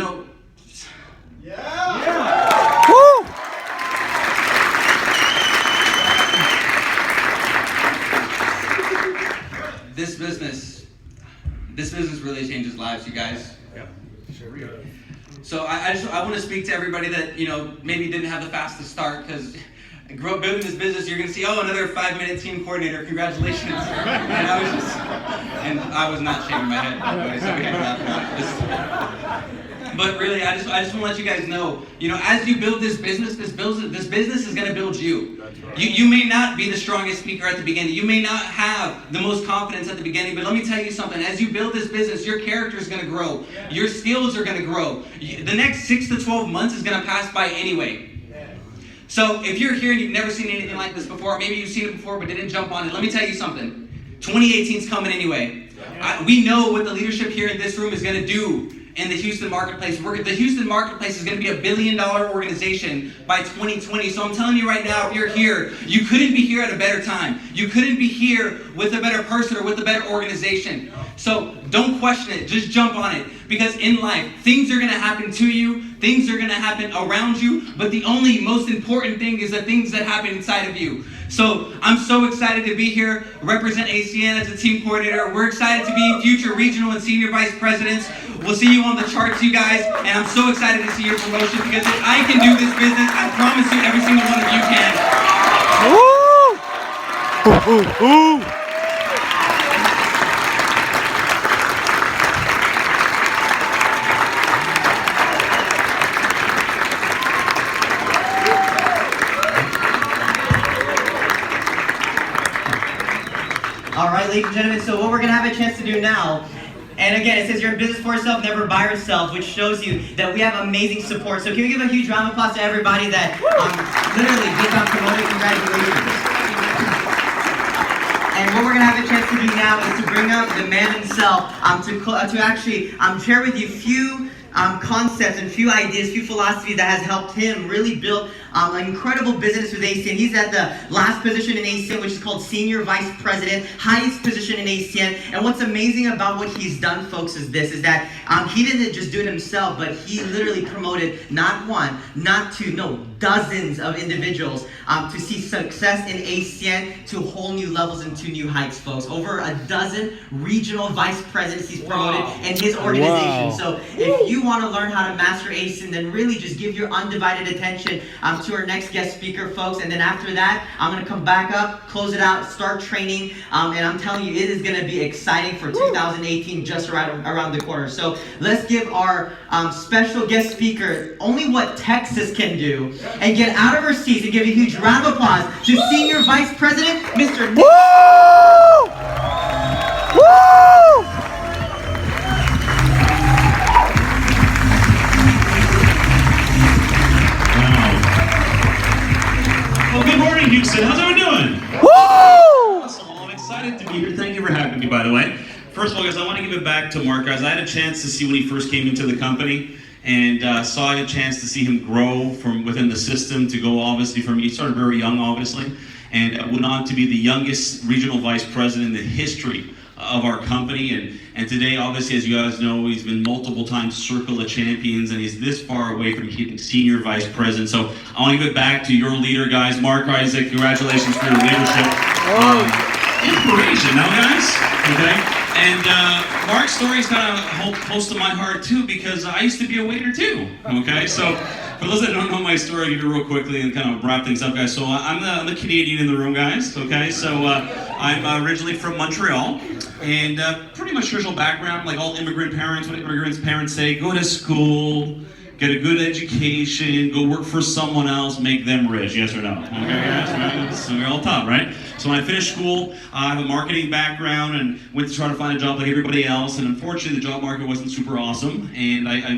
This business really changes lives, you guys. So I want to speak to everybody that maybe didn't have the fastest start, because grew up building this business. You're gonna see, another 5-minute team coordinator. Congratulations! And I was not shaking my head, by the way, so we had to laugh about this. But really, I just want to let you guys know, as you build this business is going to build you. You may not be the strongest speaker at the beginning. You may not have the most confidence at the beginning, but let me tell you something. As you build this business, your character is going to grow. Your skills are going to grow. The next 6 to 12 months is going to pass by anyway. So if you're here and you've never seen anything like this before, maybe you've seen it before but didn't jump on it, let me tell you something. 2018 is coming anyway. We know what the leadership here in this room is going to do in the Houston marketplace. The Houston marketplace is going to be $1 billion organization by 2020. So I'm telling you right now, if you're here, you couldn't be here at a better time. You couldn't be here with a better person or with a better organization. So don't question it. Just jump on it. Because in life, things are going to happen to you. Things are going to happen around you. But the only most important thing is the things that happen inside of you. So I'm so excited to be here, represent ACN as a team coordinator. We're excited to be future regional and senior vice presidents. We'll see you on the charts, you guys. And I'm so excited to see your promotion, because if I can do this business, I promise you every single one of you can. Woo! Ooh, ooh, ooh. All right, ladies and gentlemen, so what we're going to have a chance to do now, and again, it says you're in business for yourself, never by yourself, which shows you that we have amazing support. So can we give a huge round of applause to everybody that literally just got promoted? Congratulations. And what we're going to have a chance to do now is to bring up the man himself to actually share with you a few concepts and few ideas, few philosophies that has helped him really build an incredible business with ACN. He's at the last position in ACN, which is called Senior Vice President, highest position in ACN. And what's amazing about what he's done, folks, is that he didn't just do it himself, but he literally promoted not one, not two, no, dozens of individuals to see success in ACN to whole new levels and to new heights, folks. Over a dozen regional vice presidents he's promoted in his organization. Wow. So if you want to learn how to master ACN, then really just give your undivided attention to our next guest speaker, folks. And then after that, I'm going to come back up, close it out, start training. And I'm telling you, it is going to be exciting for 2018 just around the corner. So let's give our special guest speaker only what Texas can do and get out of her seats and give a huge round of applause to Senior Vice President, Mr. Nick. Woo! Woo! excited to be here. Thank you for having me, by the way. First of all, guys, I want to give it back to Marc. Guys, I had a chance to see when he first came into the company, and saw a chance to see him grow from within the system to go, obviously, from, he started very young, obviously, and went on to be the youngest regional vice president in the history of our company, and today, obviously, as you guys know, he's been multiple times Circle of Champions, and he's this far away from getting senior vice president. So I want to give it back to your leader, guys. Marc Isaac, congratulations for your leadership. Inspiration, now, guys. Okay. And Marc's story is kind of close to my heart too, because I used to be a waiter too. Okay, so for those that don't know my story, I'll give you real quickly and kind of wrap things up, guys. So I'm the Canadian in the room, guys. Okay, so I'm originally from Montreal, and pretty much traditional background, like all immigrant parents. What immigrants' parents say: go to school, get a good education, go work for someone else, make them rich. Yes or no? Okay, guys. So we're all top, right? So when I finished school, I have a marketing background and went to try to find a job like everybody else. And unfortunately, the job market wasn't super awesome. And I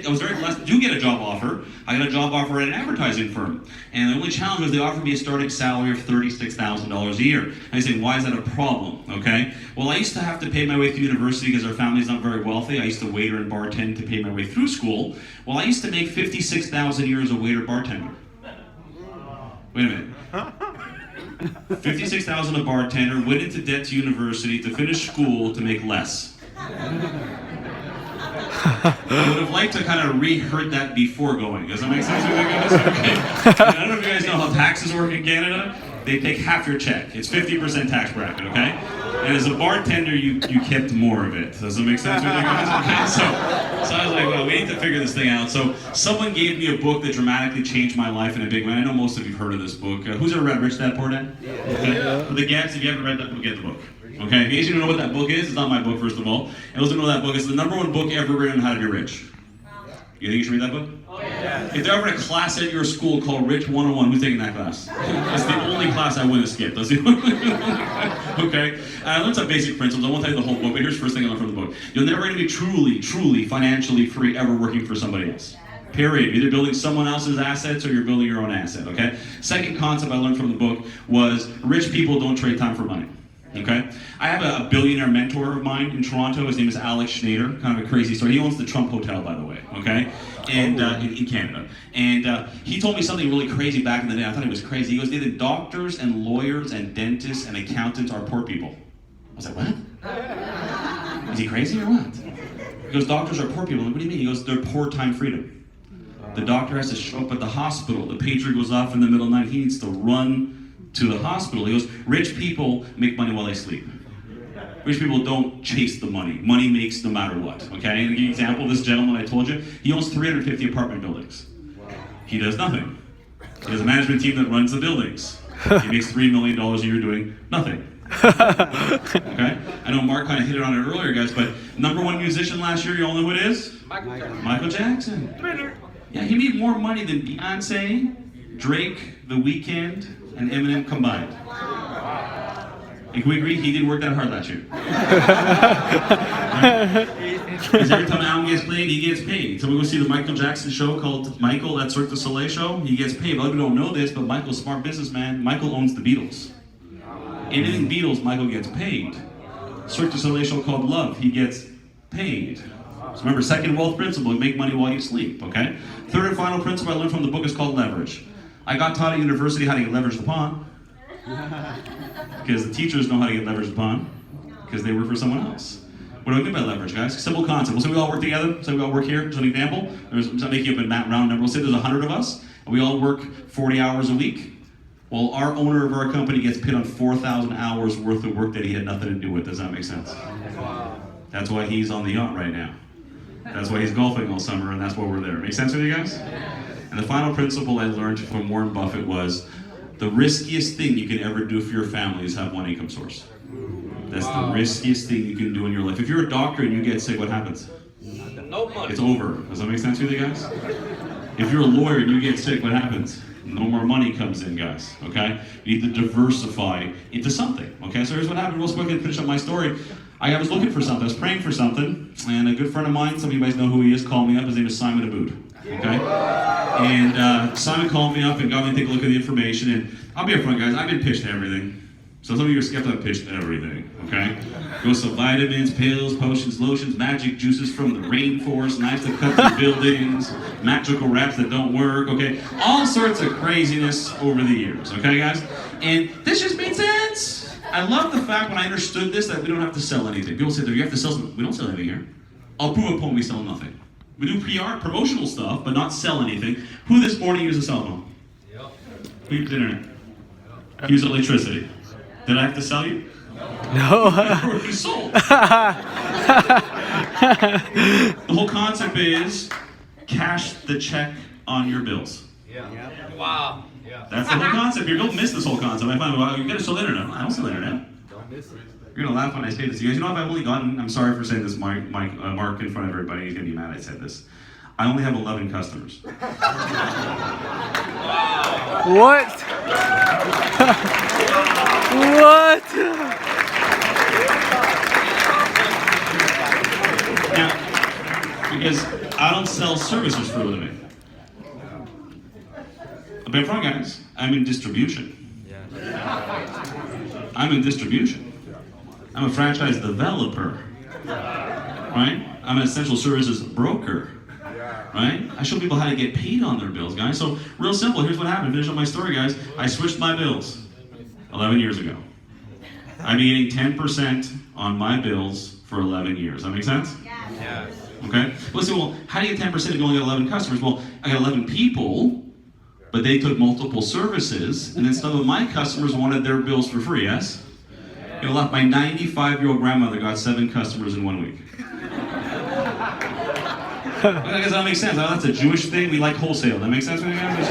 was very blessed to get a job offer. I got a job offer at an advertising firm. And the only challenge was they offered me a starting salary of $36,000 a year. And I said, why is that a problem? Okay. Well, I used to have to pay my way through university because our family's not very wealthy. I used to waiter and bartend to pay my way through school. Well, I used to make $56,000 a year as a waiter bartender. Wait a minute. $56,000 a bartender, went into debt to university to finish school to make less. I would have liked to kind of reheard that before going. Does that make sense to you guys? Okay. I don't know if you guys know how taxes work in Canada. They take half your check. It's 50% tax bracket, okay? And as a bartender, you kept more of it. Does that make sense with you guys? Okay, so I was like, well, we need to figure this thing out. So someone gave me a book that dramatically changed my life in a big way. I know most of you have heard of this book. Who's ever read Rich Dad Poor Dad? Yeah. Okay. For the gaps, if you haven't read that book, get the book. Okay, if you don't know what that book is, it's not my book, first of all. And those who know that book, it's the #1 book ever written on how to be rich. You think you should read that book? Oh, yeah. If there ever a class at your school called Rich 101, who's taking that class? It's the only class I wouldn't skip. That's the only okay? And I learned some basic principles. I won't tell you the whole book, but here's the first thing I learned from the book. You're never going to be truly financially free ever working for somebody else. Period. Either building someone else's assets or you're building your own asset, okay? Second concept I learned from the book was rich people don't trade time for money. Okay, I have a billionaire mentor of mine in Toronto. His name is Alex Schneider. Kind of a crazy story. He owns the Trump Hotel, by the way. Okay, and in Canada. And he told me something really crazy back in the day. I thought it was crazy. He goes, "Either doctors and lawyers and dentists and accountants are poor people." I was like, "What? Is he crazy or what?" He goes, "Doctors are poor people." What do you mean? He goes, "They're poor time freedom. The doctor has to show up at the hospital. The pager goes off in the middle of the night. He needs to run to the hospital." He goes, "Rich people make money while they sleep. Rich people don't chase the money. Money makes no matter what." Okay, and to give you an example, this gentleman I told you, he owns 350 apartment buildings. He does nothing. He has a management team that runs the buildings. He makes $3 million a year doing nothing. Okay, I know Marc kind of hit it on it earlier, guys, but #1 musician last year, you all know who it is? Michael Jackson. Yeah, he made more money than Beyonce, Drake, The Weeknd, and Eminem combined. And can we agree he didn't work that hard last year? Because every time an album gets played, he gets paid. So we go see the Michael Jackson show called Michael, that Cirque du Soleil show. He gets paid. A lot of people don't know this, but Michael's a smart businessman. Michael owns the Beatles. Anything Beatles, Michael gets paid. Cirque du Soleil show called Love, he gets paid. So remember, second wealth principle, you make money while you sleep, okay? Third and final principle I learned from the book is called leverage. I got taught at university how to get leveraged upon. Because the teachers know how to get leveraged upon. Because they work for someone else. What do I mean by leverage, guys? Simple concept. We'll say we all work together. Say we all work here. As an example. I'm making up a round number. We'll say there's 100 of us. And we all work 40 hours a week. Well, our owner of our company gets paid on 4,000 hours worth of work that he had nothing to do with. Does that make sense? That's why he's on the yacht right now. That's why he's golfing all summer, and that's why we're there. Make sense with you guys? And the final principle I learned from Warren Buffett was the riskiest thing you can ever do for your family is have one income source. That's the riskiest thing you can do in your life. If you're a doctor and you get sick, what happens? It's over. Does that make sense with you guys? If you're a lawyer and you get sick, what happens? No more money comes in, guys, okay? You need to diversify into something, okay? So here's what happened. Real quick, to finish up my story. I was looking for something. I was praying for something, and a good friend of mine, some of you guys know who he is, called me up. His name is Simon Aboud, okay? And Simon called me up and got me to take a look at the information, and I'll be upfront, guys. I've been pitched everything. So some of you are skeptical, I pitched everything, okay? Goes to vitamins, pills, potions, lotions, magic juices from the rainforest, knives that cut through buildings, magical wraps that don't work, okay? All sorts of craziness over the years, okay, guys? And this just made sense. I love the fact when I understood this that we don't have to sell anything. People say, you have to sell something. We don't sell anything here. I'll prove a point we sell nothing. We do PR, promotional stuff, but not sell anything. Who this morning used a cell phone? Who used the internet? Who used electricity? Did I have to sell you? No. You sold. The whole concept is cash the check on your bills. Wow. That's the whole concept. People miss this whole concept. I find, well, you gotta sell the internet. I don't sell the internet. Don't miss it. You're gonna laugh when I say this. You guys, you know, if I've only gotten, I'm sorry for saying this, Mark in front of everybody, he's gonna be mad I said this. I only have 11 customers. What? What? Now, because I don't sell services for a living. But in front, guys, I'm in distribution. I'm in distribution. I'm a franchise developer, right? I'm an essential services broker, right? I show people how to get paid on their bills, guys. So real simple, here's what happened. Finish up my story, guys. I switched my bills 11 years ago. I've been getting 10% on my bills for 11 years. That make sense? Yes. Okay? Well, say, well, how do you get 10% if you only got 11 customers? Well, I got 11 people, but they took multiple services, and then some of my customers wanted their bills for free, yes? You know, my 95-year-old grandmother got 7 customers in 1 week. I guess that makes sense. That's a Jewish thing. We like wholesale. That makes sense to you guys?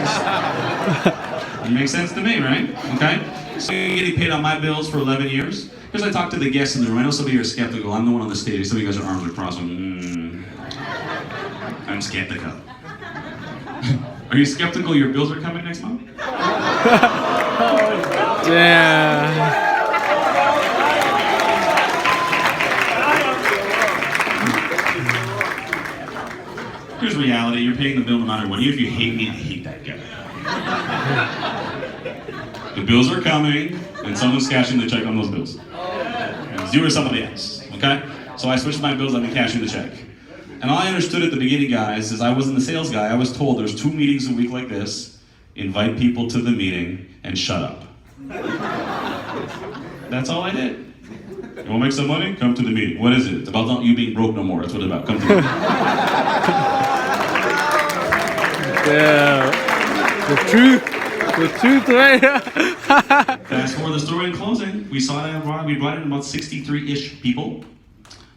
It makes sense to me, right? Okay? So you're getting paid on my bills for 11 years. Here's I talk to the guests in the room. I know some of you are skeptical. I'm the one on the stage. Some of you guys are arms are crossed. I'm skeptical. Are you skeptical your bills are coming next month? Yeah. Here's reality. You're paying the bill no matter what. Even if you hate me, I hate that guy. The bills are coming, and someone's cashing the check on those bills. It's you or somebody else, okay? So I switched my bills, I've been cashing the check. And all I understood at the beginning, guys, is I wasn't the sales guy. I was told there's 2 meetings a week like this, invite people to the meeting, and shut up. That's all I did. You want to make some money? Come to the meeting. What is it? It's about not you being broke no more. That's what it's about. Come to the meeting. Yeah. The truth, right? Fast forward the story in closing. We saw that we brought in about 63-ish people.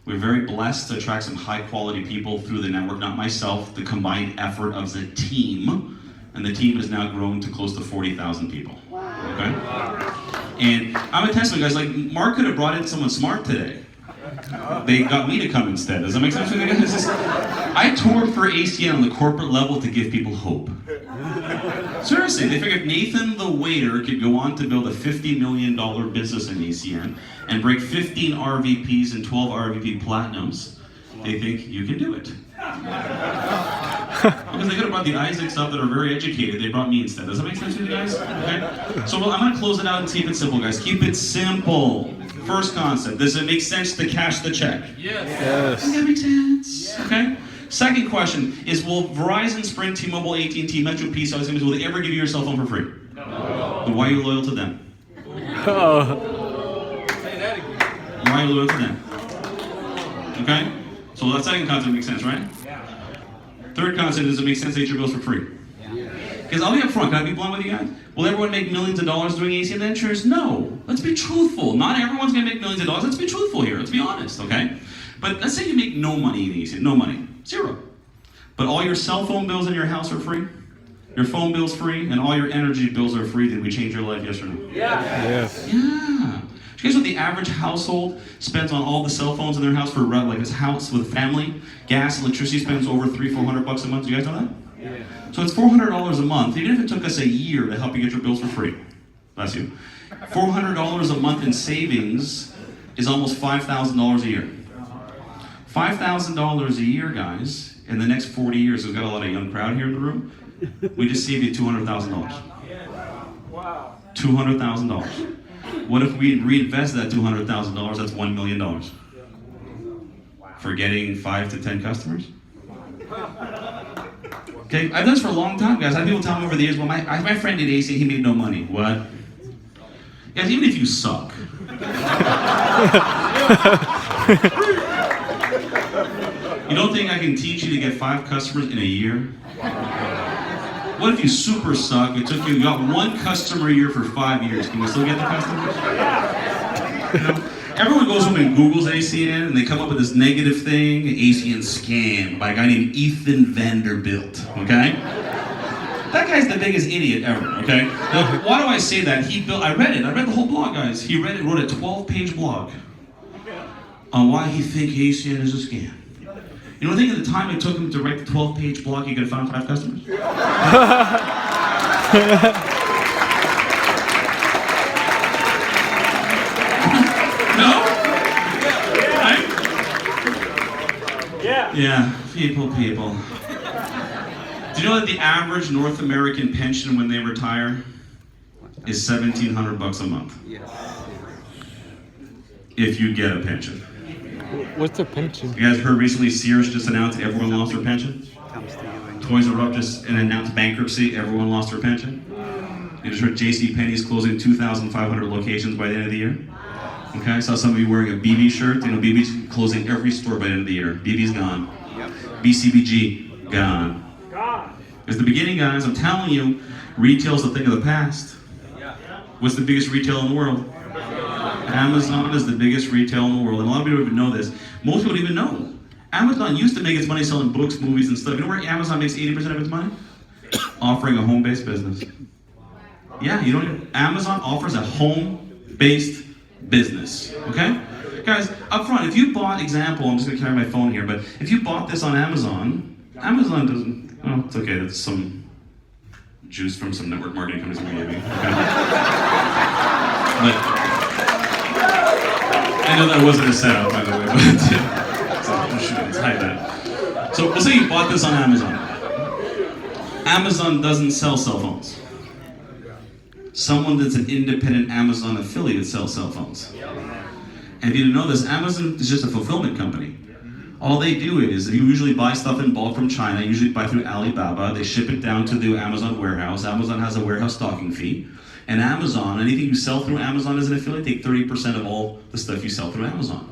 We're very blessed to attract some high-quality people through the network, not myself, the combined effort of the team. And the team has now grown to close to 40,000 people. Okay? And I'm a testament, guys. Like, Mark could have brought in someone smart today. They got me to come instead. Does that make sense to you guys? I toured for ACN on the corporate level to give people hope. Seriously, they figured Nathan the waiter could go on to build a $50 million business in ACN and break 15 RVPs and 12 RVP platinums. They think you can do it. Because they could have brought the Isaacs up that are very educated. They brought me instead. Does that make sense to you guys? Okay. So I'm going to close it out and keep it simple, guys. Keep it simple. First concept. Does it make sense to cash the check? Yes. Does that make sense? Okay. Second question is, will Verizon, Sprint, T-Mobile, AT&T, Metro, Peace, will they ever give you your cell phone for free? No. Then why are you loyal to them? Oh. Why are you loyal to them? Okay? So that second concept makes sense, right? Third concept, does it make sense to get your bills for free? Because I'll be upfront, can I be blunt with you guys? Will everyone make millions of dollars doing ACN Ventures? No. Let's be truthful. Not everyone's going to make millions of dollars. Let's be truthful here. Let's be honest, okay? But let's say you make no money in ACN. No money. Zero. But all your cell phone bills in your house are free? Your phone bill's free? And all your energy bills are free? Did we change your life, yes or no? Yeah. Yes. Yeah. Do you guys know what the average household spends on all the cell phones in their house for, like, this house with family? Gas, electricity spends over $300-400 a month. Do you guys know that? Yeah. So it's $400 a month. Even if it took us a year to help you get your bills for free. Bless you. $400 a month in savings is almost $5,000 a year. $5,000 a year, guys, in the next 40 years, we've got a lot of young crowd here in the room, we just saved you $200,000. Wow. $200,000. What if we reinvest that $200,000? That's $1 million. For getting 5 to 10 customers? Okay, I've done this for a long time, guys. I've had people tell me over the years, well, my friend did AC, he made no money. What? Guys, even if you suck. You don't think I can teach you to get 5 customers in a year? What if you super suck? You got 1 customer a year for 5 years. Can we still get the customers? You know? Everyone goes home and Googles ACN and they come up with this negative thing, ACN scam by a guy named Ethan Vanderbilt, okay? That guy's the biggest idiot ever, okay? Now, why do I say that? I read the whole blog, guys. He wrote a 12-page blog on why he thinks ACN is a scam. You know, I think at the time it took him to write the 12-page blog, he could have found 5 customers? No? Right? Yeah, people. Do you know that the average North American pension when they retire is $1,700 a month? Yes. If you get a pension. What's a pension? You guys heard recently Sears just announced everyone lost their pension? Toys R Us just announced bankruptcy, everyone lost their pension? You just heard JCPenney's closing 2,500 locations by the end of the year? Okay, I saw some of you wearing a BB shirt. You know, BB's closing every store by the end of the year. BB's gone. BCBG, gone. It's the beginning, guys. I'm telling you, retail's a thing of the past. What's the biggest retail in the world? Amazon is the biggest retail in the world. And a lot of people don't even know this. Most people don't even know. Amazon used to make its money selling books, movies, and stuff. You know where Amazon makes 80% of its money? Offering a home-based business. Yeah, Amazon offers a home-based business, okay? Guys, up front, if you bought, I'm just gonna carry my phone here, but if you bought this on Amazon doesn't, oh, it's okay, that's some juice from some network marketing companies we gave me, okay? But, I know that wasn't a setup, by the way, but, let's hide that. So, let's say you bought this on Amazon. Amazon doesn't sell cell phones. Someone that's an independent Amazon affiliate sells cell phones. And if you didn't know this, Amazon is just a fulfillment company. All they do is, you usually buy stuff in bulk from China, usually buy through Alibaba, they ship it down to the Amazon warehouse. Amazon has a warehouse stocking fee. And Amazon, anything you sell through Amazon as an affiliate, take 30% of all the stuff you sell through Amazon.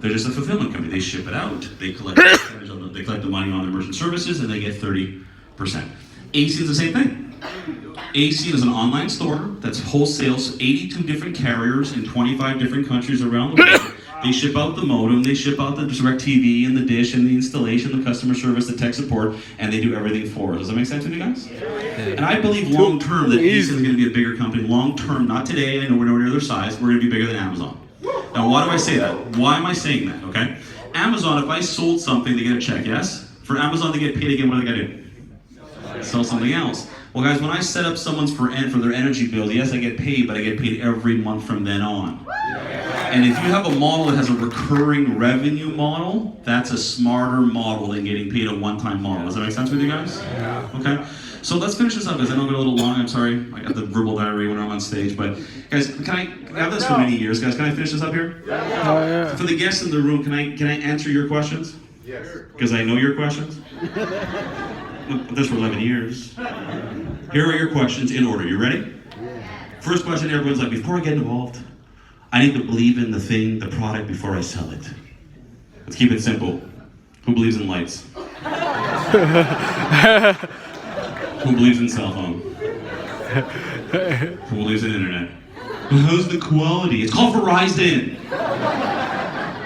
They're just a fulfillment company. They ship it out, they collect the money on their merchant services, and they get 30%. AC is the same thing. AC is an online store that's wholesales 82 different carriers in 25 different countries around the world. They ship out the modem, they ship out the DirecTV and the dish and the installation, the customer service, the tech support, and they do everything for us. Does that make sense to you guys? And I believe long term that AC is going to be a bigger company. Long term, not today, I know we're nowhere near their size, we're going to be bigger than Amazon. Now, why do I say that? Why am I saying that, okay? Amazon, if I sold something, they get a check, yes? For Amazon to get paid again, what do they got to do? Sell something else. Well, guys, when I set up someone's for their energy bill, yes, I get paid, but I get paid every month from then on. And if you have a model that has a recurring revenue model, that's a smarter model than getting paid a one-time model. Does that make sense with you guys? Yeah. Okay. So let's finish this up, guys. I know I'm a little long. I'm sorry. I got the verbal diarrhea when I'm on stage. But guys, I've done this for many years. Guys, can I finish this up here? Yeah. For the guests in the room, can I answer your questions? Yes. Because I know your questions. I've done this for 11 years. Here are your questions in order. You ready? First question, everyone's like, before I get involved, I need to believe in the product before I sell it. Let's keep it simple. Who believes in lights? Who believes in cell phone? Who believes in internet? Well, how's the quality? It's called Verizon.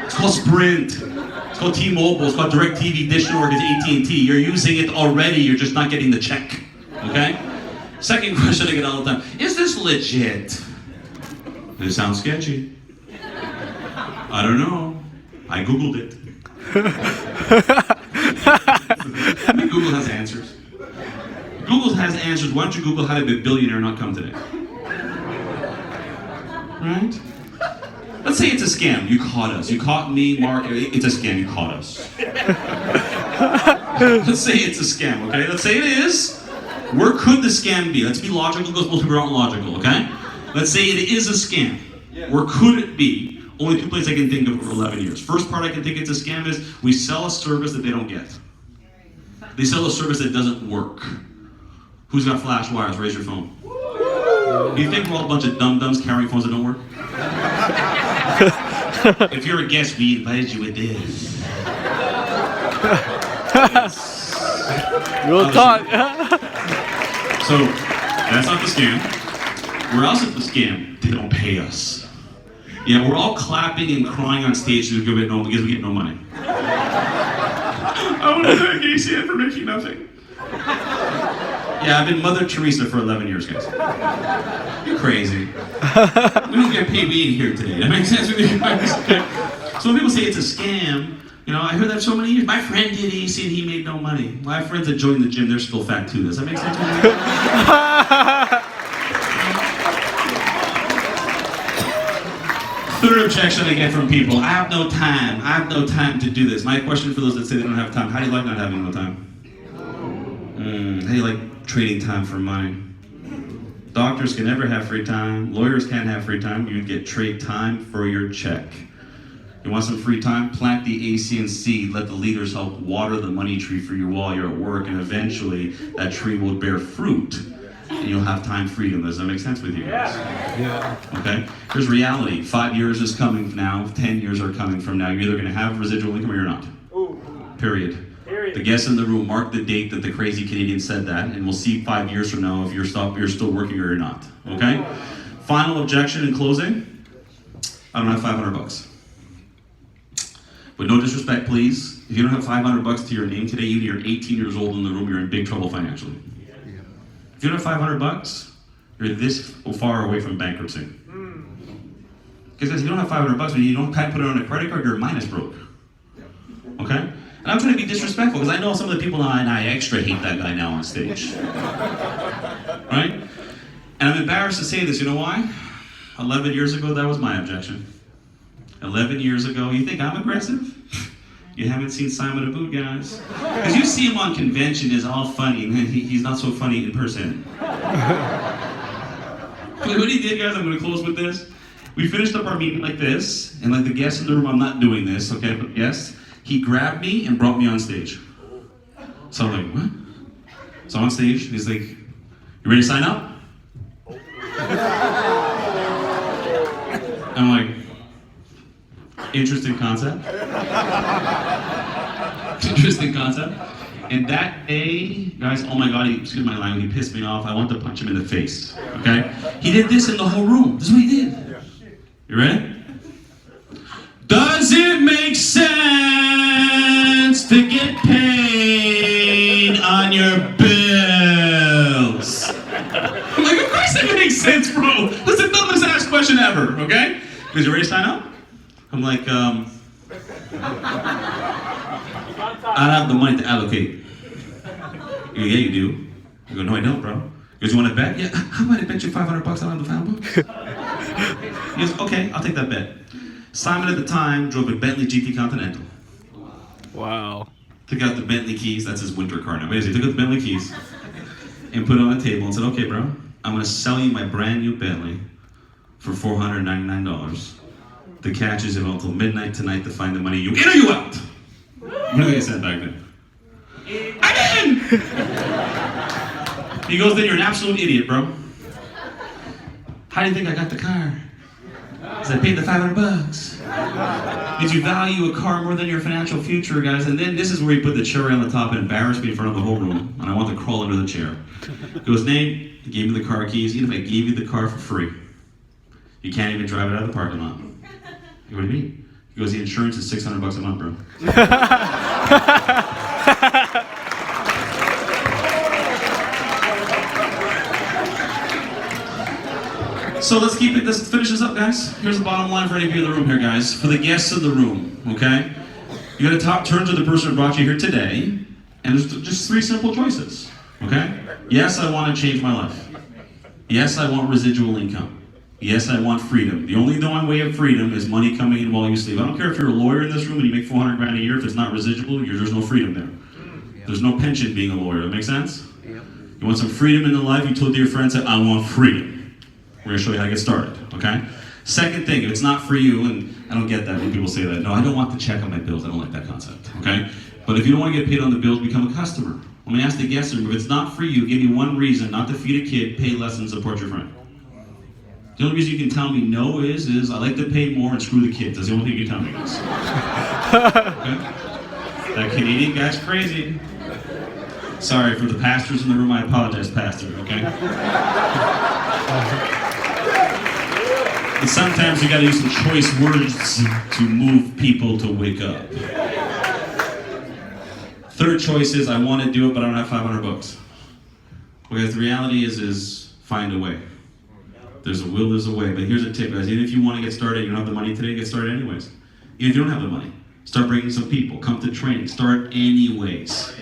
It's called Sprint. It's called T-Mobile. It's called DirecTV, Dish Network, it's AT&T. You're using it already. You're just not getting the check. Okay? Second question I get all the time. Is this legit? Does it sound sketchy? I don't know. I Googled it. I mean, Google has answers. Google has answers. Why don't you Google how to be a billionaire and not come today? Right? Let's say it's a scam. You caught us. You caught me, Mark. It's a scam. You caught us. Let's say it's a scam, okay? Let's say it is. Where could the scam be? Let's be logical because most people aren't logical, okay? Let's say it is a scam. Or could it be? Only two places I can think of for 11 years. First part I can think it's a scam is we sell a service that they don't get. They sell a service that doesn't work. Who's got flash wires? Raise your phone. Do you think we're all a bunch of dum-dums carrying phones that don't work? If you're a guest, we invited you with this. Real talk. So, that's not the scam. Where else is the scam? They don't pay us. Yeah, we're all clapping and crying on stage because we get no money. I want to thank ACN for making nothing. Yeah, I've been Mother Teresa for 11 years, guys. You're crazy. We don't get paid being here today. That makes sense with you guys? Okay. So when people say it's a scam, you know, I heard that so many years. My friend did AC and he made no money. My friends that joined the gym, they're still fat too. Does that make sense with you? Third objection I get from people, I have no time. I have no time to do this. My question for those that say they don't have time, how do you like not having no time? How do you like trading time for money? Doctors can never have free time. Lawyers can't have free time. You get trade time for your check. You want some free time? Plant the ACN seed. Let the leaders help water the money tree for you while you're at work, and eventually that tree will bear fruit, and you'll have time freedom. Does that make sense with you guys? Yeah. Okay? Here's reality. 5 years is coming now. 10 years are coming from now. You're either going to have residual income or you're not. Period. The guests in the room, mark the date that the crazy Canadian said that, and we'll see 5 years from now if you're still working or you're not. Okay? Final objection in closing. I don't have $500. But no disrespect, please. If you don't have $500 to your name today, even if you're 18 years old in the room, you're in big trouble financially. If you don't have $500, you're this far away from bankruptcy. Because if you don't have $500, when you don't put it on a credit card, your mind is broke. Okay? And I'm trying to be disrespectful because I know some of the people now, and I extra hate that guy now on stage. Right? And I'm embarrassed to say this, you know why? 11 years ago, that was my objection. 11 years ago, you think I'm aggressive? You haven't seen Simon the Boot, guys. Because you see him on convention is all funny, and he's not so funny in person. What he did, guys, I'm going to close with this. We finished up our meeting like this, and like the guests in the room, I'm not doing this, okay, but yes, he grabbed me and brought me on stage. So I'm like, what? So on stage, he's like, you ready to sign up? I'm like, interesting concept. Interesting concept. And that day, guys, oh my God, excuse my language, he pissed me off. I want to punch him in the face, okay? He did this in the whole room. This is what he did. You ready? Does it make sense to get paid on your bills? I'm like, of course it makes sense, bro. That's the dumbest ass question ever, okay? Because you ready to sign up? I'm like, I don't have the money to allocate. Yeah, you do. I go, no, I don't, bro. He goes, you want to bet? Yeah, how about I bet you $500 I don't have the $500? He goes, okay, I'll take that bet. Simon at the time drove a Bentley GT Continental. Wow. Took out the Bentley keys, that's his winter car now. But he took out the Bentley keys and put it on the table and said, okay, bro, I'm going to sell you my brand new Bentley for $499. The catch is until midnight tonight to find the money. You in or you out? What did they say back then? I'm in! He goes, then you're an absolute idiot, bro. How do you think I got the car? Because I paid the $500. Did you value a car more than your financial future, guys? And then this is where he put the cherry on the top and embarrassed me in front of the whole room. And I want to crawl under the chair. He goes, Nate, he gave me the car keys. Even if I gave you the car for free, you can't even drive it out of the parking lot. What do you mean? He goes, the insurance is $600 a month, bro. So let's finish this up, guys. Here's the bottom line for any of you in the room here, guys. For the guests in the room, okay? You gotta turn to the person who brought you here today, and there's just 3 simple choices, okay? Yes, I want to change my life. Yes, I want residual income. Yes, I want freedom. The only known way of freedom is money coming in while you sleep. I don't care if you're a lawyer in this room and you make $400 grand a year. If it's not residual, there's no freedom there. There's no pension being a lawyer. That make sense? You want some freedom in the life? You told your friends that I want freedom. We're gonna show you how to get started, okay? Second thing, if it's not for you, and I don't get that when people say that. No, I don't want the check on my bills. I don't like that concept, okay? But if you don't want to get paid on the bills, become a customer. Let me ask the guest room, if it's not for you, give me one reason not to feed a kid, pay less, and support your friend. The only reason you can tell me no is I like to pay more and screw the kids. That's the only thing you can tell me, guys. Okay? That Canadian guy's crazy. Sorry, for the pastors in the room, I apologize, pastor, okay? And sometimes you gotta use some choice words to move people to wake up. Third choice is I want to do it, but I don't have 500 bucks. Because the reality is find a way. There's a will, there's a way. But here's a tip, guys. Even if you want to get started, you don't have the money today, get started anyways. Even if you don't have the money, start bringing some people. Come to training. Start anyways.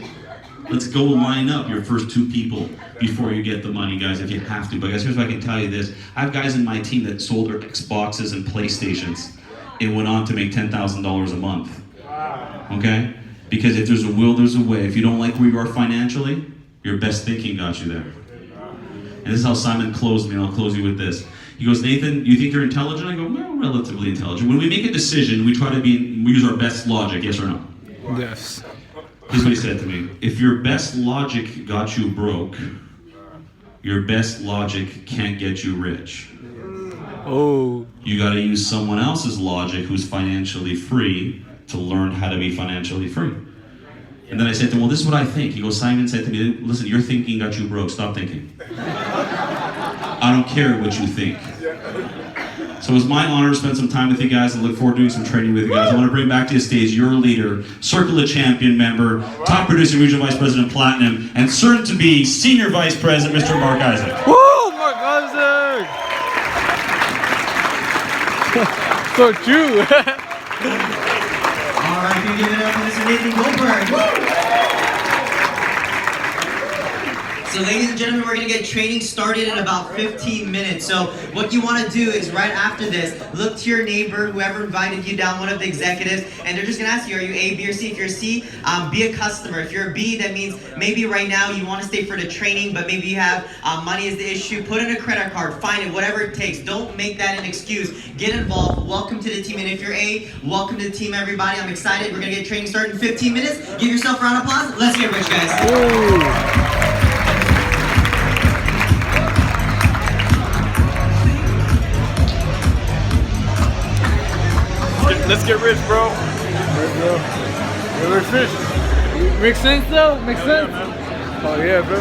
Let's go line up your first 2 people before you get the money, guys, if you have to. But guys, here's what I can tell you this. I have guys in my team that sold their Xboxes and PlayStations and went on to make $10,000 a month. Okay? Because if there's a will, there's a way. If you don't like where you are financially, your best thinking got you there. And this is how Simon closed me, and I'll close you with this. He goes, Nathan, you think you're intelligent? I go, well, relatively intelligent. When we make a decision, we try to we use our best logic, yes or no? Yes. Here's what he said to me. If your best logic got you broke, your best logic can't get you rich. Oh. You gotta use someone else's logic who's financially free to learn how to be financially free. And then I said to him, well, this is what I think. He goes, Simon said to me, listen, your thinking got you broke. Stop thinking. I don't care what you think. So it was my honor to spend some time with you guys and look forward to doing some training with you guys. I want to bring back to the stage your leader, Circle of Champion member, top producer, Regional Vice President Platinum, and soon to be Senior Vice President, Mr. Marc Isaac. Woo, Marc Isaac! So true. All right, can you give it up for Mr. Nathan Goldberg? Woo! So ladies and gentlemen, we're gonna get training started in about 15 minutes. So what you wanna do is right after this, look to your neighbor, whoever invited you down, one of the executives, and they're just gonna ask you, are you A, B, or C? If you're C, be a customer. If you're a B, that means maybe right now you wanna stay for the training, but maybe you have money is the issue. Put in a credit card, find it, whatever it takes. Don't make that an excuse. Get involved, welcome to the team. And if you're A, welcome to the team, everybody. I'm excited. We're gonna get training started in 15 minutes. Give yourself a round of applause. Let's get rich, guys. Ooh. Let's get rich, bro. Get rich fish. Makes sense though? Makes sense? Oh yeah, bro.